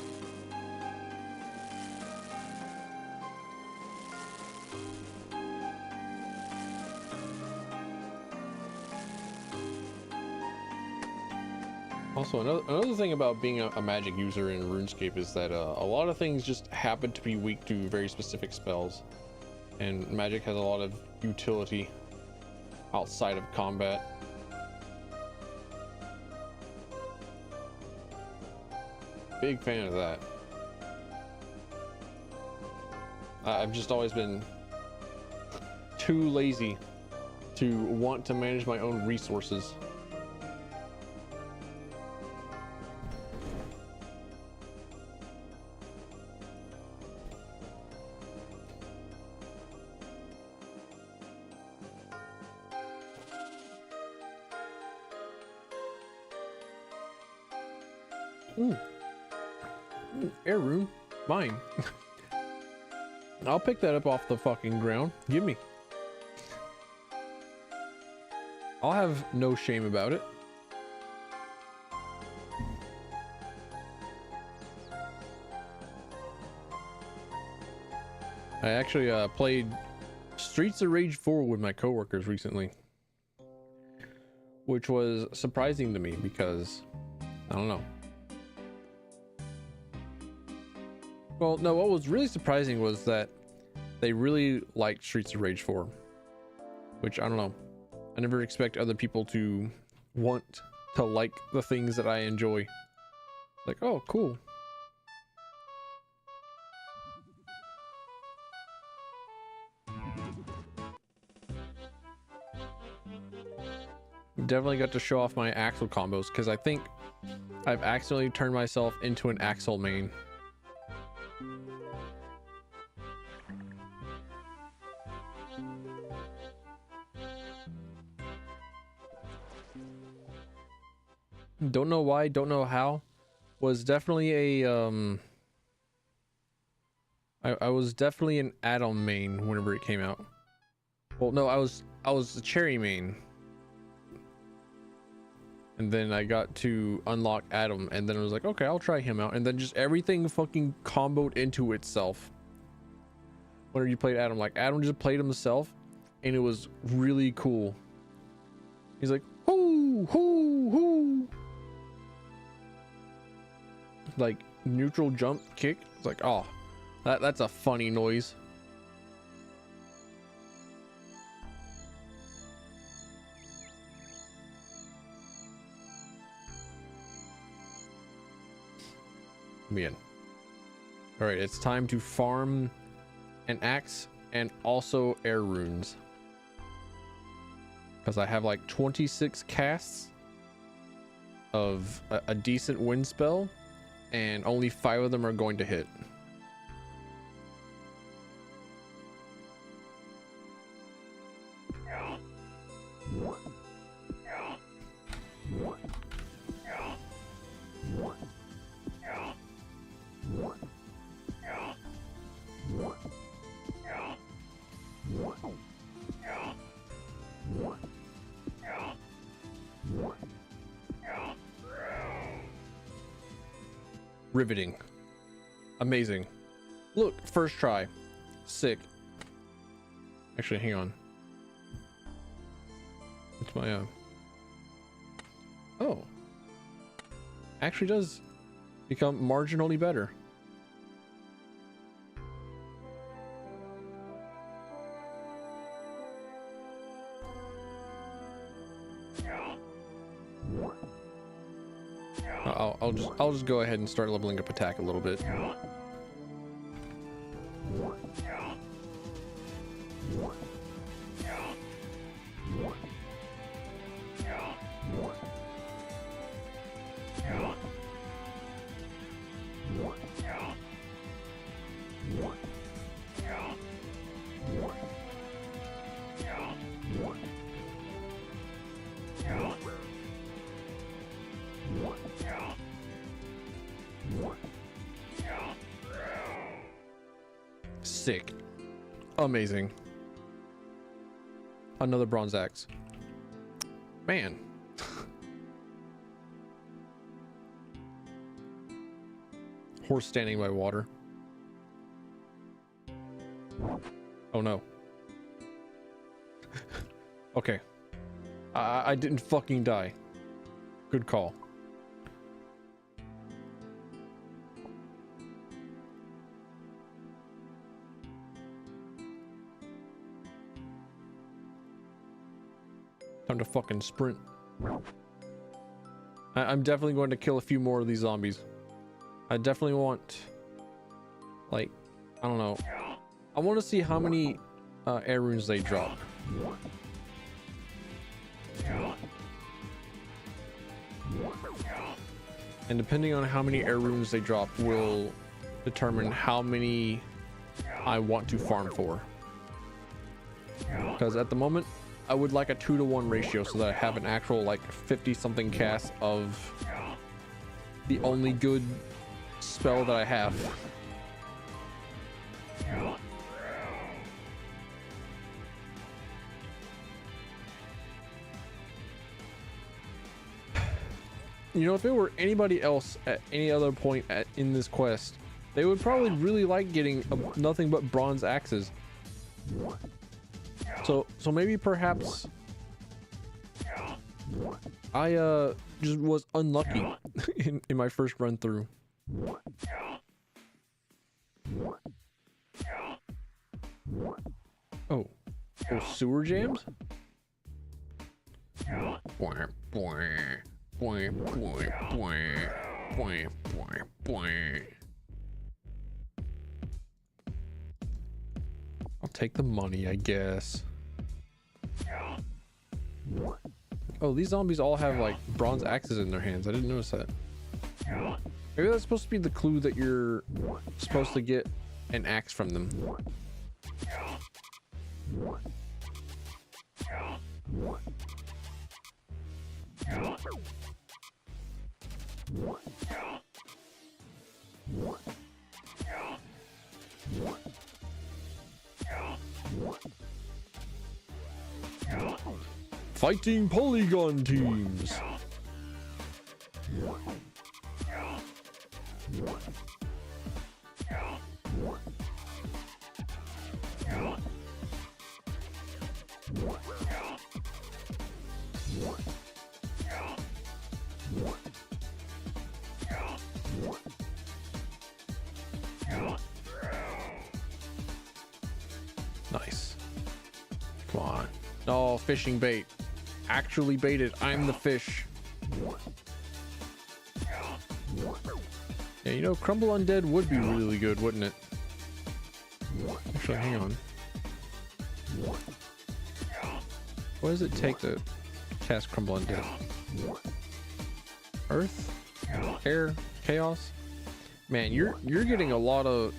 Also, another thing about being a magic user in RuneScape is that a lot of things just happen to be weak to very specific spells, and magic has a lot of utility outside of combat. Big fan of that. I've just always been too lazy to want to manage my own resources. Air rune, mine. I'll pick that up off the fucking ground. Give me. I'll have no shame about it. I actually played Streets of Rage 4 with my coworkers recently, which was surprising to me because I don't know. Well, no, what was really surprising was that they really liked Streets of Rage 4, which I don't know. I never expect other people to want to like the things that I enjoy. Like, oh, cool. Definitely got to show off my Axel combos because I think I've accidentally turned myself into an Axel main. Don't know why, don't know how. Was definitely a I was definitely an Adam main whenever it came out. Well, no, I was a Cherry main. And then I got to unlock Adam, and then I was like, okay, I'll try him out. And then just everything fucking comboed into itself. Whenever you played Adam, like Adam just played himself, and it was really cool. He's like, hoo, hoo, hoo. Like neutral jump kick. It's like, oh, that's a funny noise. Man. All right, it's time to farm an axe and also air runes, because I have like 26 casts of a decent wind spell, and only 5 of them are going to hit. Riveting. Amazing. Look, first try. Sick. Actually, hang on. What's my oh. Actually does become marginally better. I'll just go ahead and start leveling up attack a little bit. Sick. Amazing. Another bronze axe. Man. Horse standing by water. Oh no. Okay. I didn't fucking die. Good call. Time to fucking sprint. I'm definitely going to kill a few more of these zombies. I definitely want, like, I don't know. I want to see how many air runes they drop. And depending on how many air runes they drop will determine how many I want to farm for. Because at the moment, I would like a 2-to-1 ratio so that I have an actual like 50 something cast of the only good spell that I have. You know, if it were anybody else at any other point in this quest, they would probably really like getting nothing but bronze axes. So maybe perhaps I just was unlucky in my first run through. Oh, sewer jams? I'll take the money, I guess. Oh, these zombies all have like bronze axes in their hands. I didn't notice that. Maybe that's supposed to be the clue that you're supposed to get an axe from them. Fighting polygon teams. Nice. Come on. Oh, fishing bait. Actually baited. I'm the fish. Yeah, you know, Crumble Undead would be really good, wouldn't it? Actually, hang on. What does it take to cast Crumble Undead? Earth? Air? Chaos? Man, you're getting a lot of...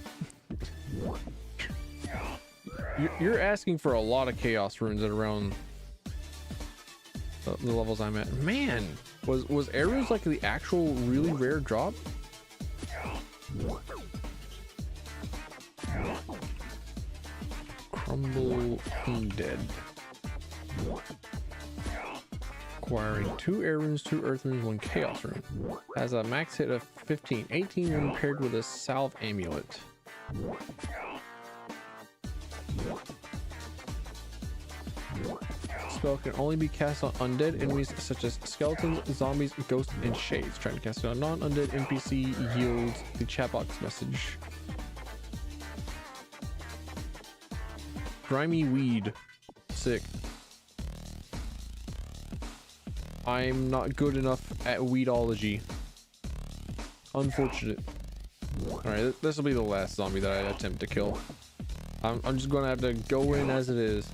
You're asking for a lot of chaos runes at around the levels I'm at. Man, was arrows like the actual really rare drop? Crumble Undead. Acquiring 2 air runes, 2 earth runes, 1 chaos rune. Has a max hit of 15, 18 when paired with a salve amulet. Spell can only be cast on undead enemies such as skeletons, zombies, ghosts, and shades. Trying to cast it on non-undead NPC yields the chat box message. Grimy weed. Sick. I'm not good enough at weedology. Unfortunate. Alright, this will be the last zombie that I attempt to kill. I'm just gonna have to go in as it is.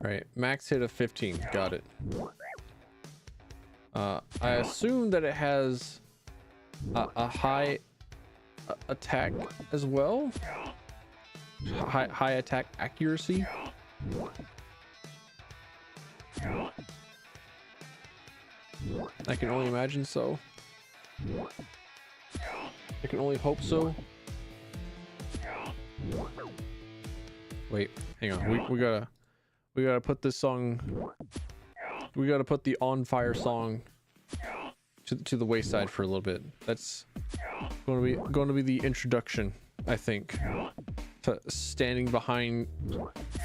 Alright, max hit of 15. Got it. I assume that it has a high attack as well. High attack accuracy. I can only imagine so. I can only hope so. Wait, hang on. We gotta put this song. We gotta put the on fire song to the wayside for a little bit. That's going to be the introduction, I think, to standing behind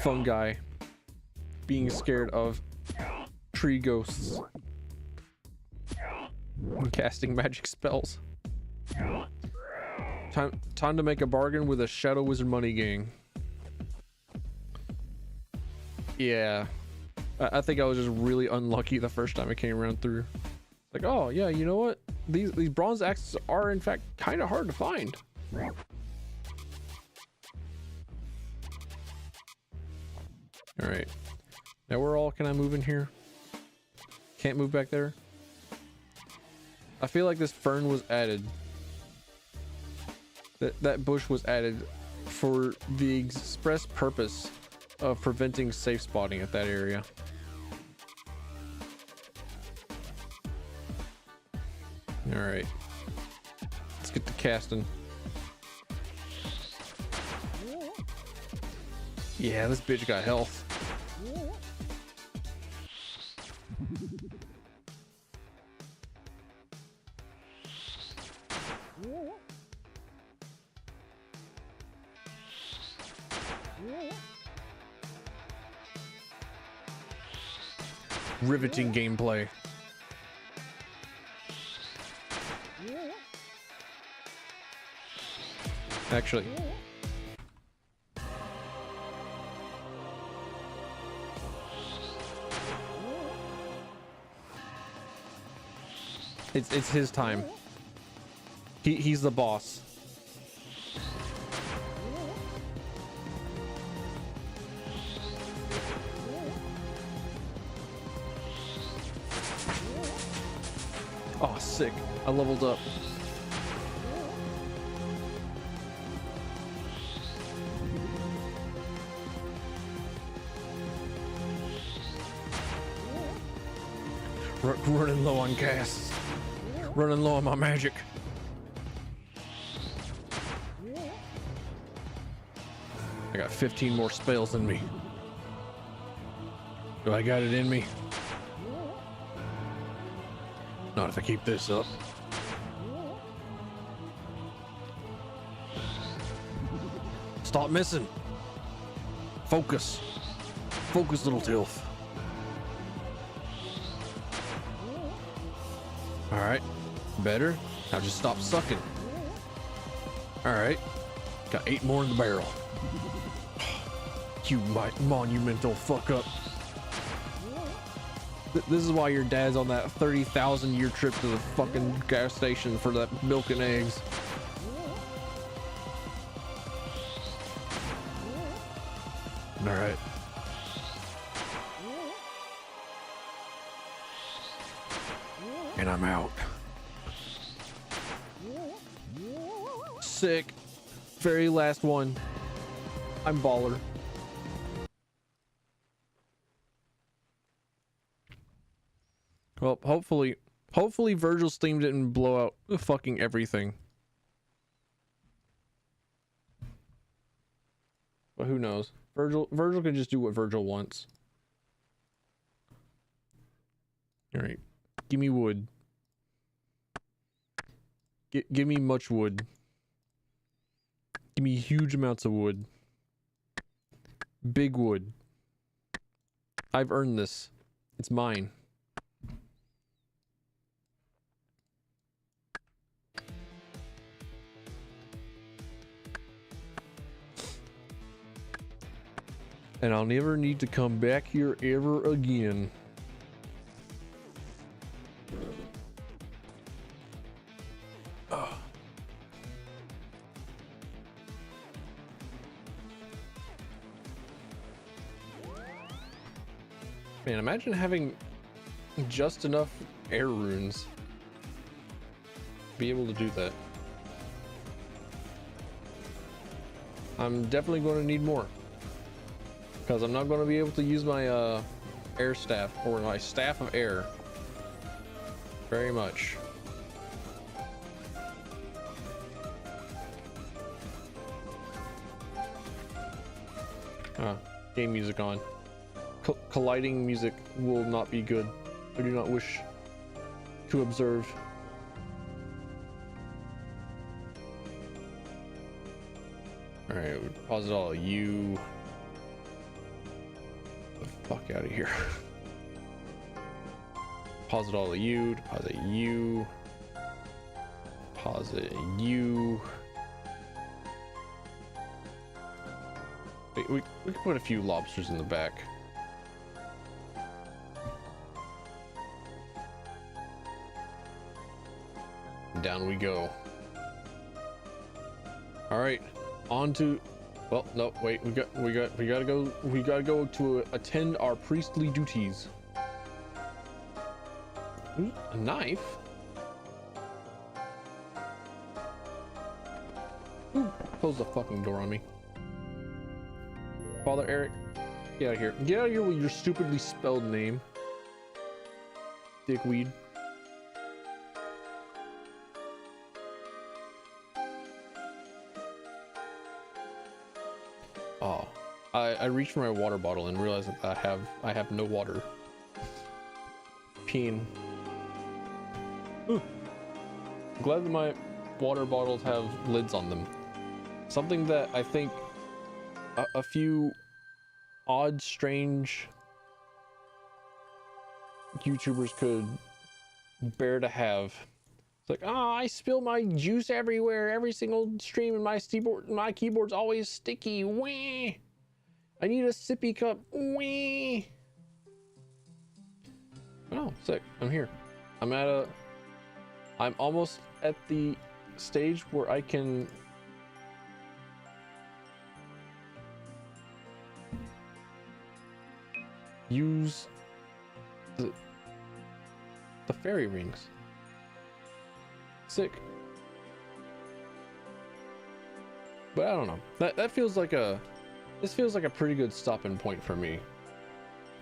fungi, being scared of tree ghosts, and casting magic spells. Time to make a bargain with a Shadow Wizard money gang. Yeah, I think I was just really unlucky the first time I came around through. Like, oh yeah, you know what? These bronze axes are in fact kind of hard to find. All right, now where all can I move in here? Can't move back there. I feel like this fern was added. That bush was added for the express purpose of preventing safe spotting at that area. All right, let's get to casting. Yeah, this bitch got health. Riveting gameplay. Actually, it's his time. He's the boss. Oh, sick. I leveled up. Running low on casts. Running low on my magic. I got 15 more spells in me. Do I got it in me? Not if I keep this up. Stop missing. Focus. Focus, little tilth. Alright. Better. Now just stop sucking. Alright. Got 8 more in the barrel. You monumental fuck up. This is why your dad's on that 30,000 year trip to the fucking gas station for that milk and eggs. Alright. And I'm out. Sick. Very last one. I'm baller. Well, hopefully Virgil's Steam didn't blow out fucking everything. But who knows? Virgil can just do what Virgil wants. All right, give me wood. Give me much wood. Give me huge amounts of wood. Big wood. I've earned this. It's mine. And I'll never need to come back here ever again. Oh. Man, imagine having just enough air runes. Be able to do that. I'm definitely going to need more. Because I'm not going to be able to use my air staff or my staff of air very much. Game music on. Colliding music will not be good. I do not wish to observe. Alright, we pause it all. You... fuck out of here. Deposit all of you, deposit you, deposit you. Wait, we can put a few lobsters in the back. Down we go. All right, on to... Well, no, wait, we gotta go to attend our priestly duties. Ooh, a knife? Ooh, close the fucking door on me. Father Eric, get out of here. Get out of here with your stupidly spelled name. Dickweed. Oh, I reached for my water bottle and realized that I have no water. Peen. Ooh. I'm glad that my water bottles have lids on them. Something that I think a few odd, strange YouTubers could bear to have. It's like, oh, I spill my juice everywhere, every single stream, and my keyboard's always sticky. Wah! I need a sippy cup. Wah! Oh, sick. I'm here. I'm almost at the stage where I can use the fairy rings. Sick. But I don't know. That feels like this feels like a pretty good stopping point for me.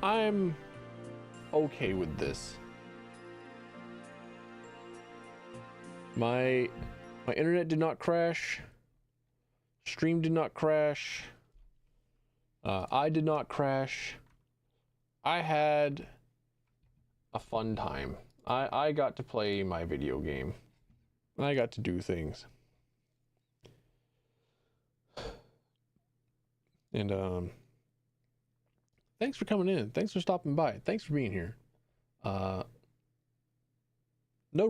I'm okay with this. My internet did not crash. Stream did not crash. I did not crash. I had a fun time. I got to play my video game. I got to do things. And thanks for coming in. Thanks for stopping by. Thanks for being here.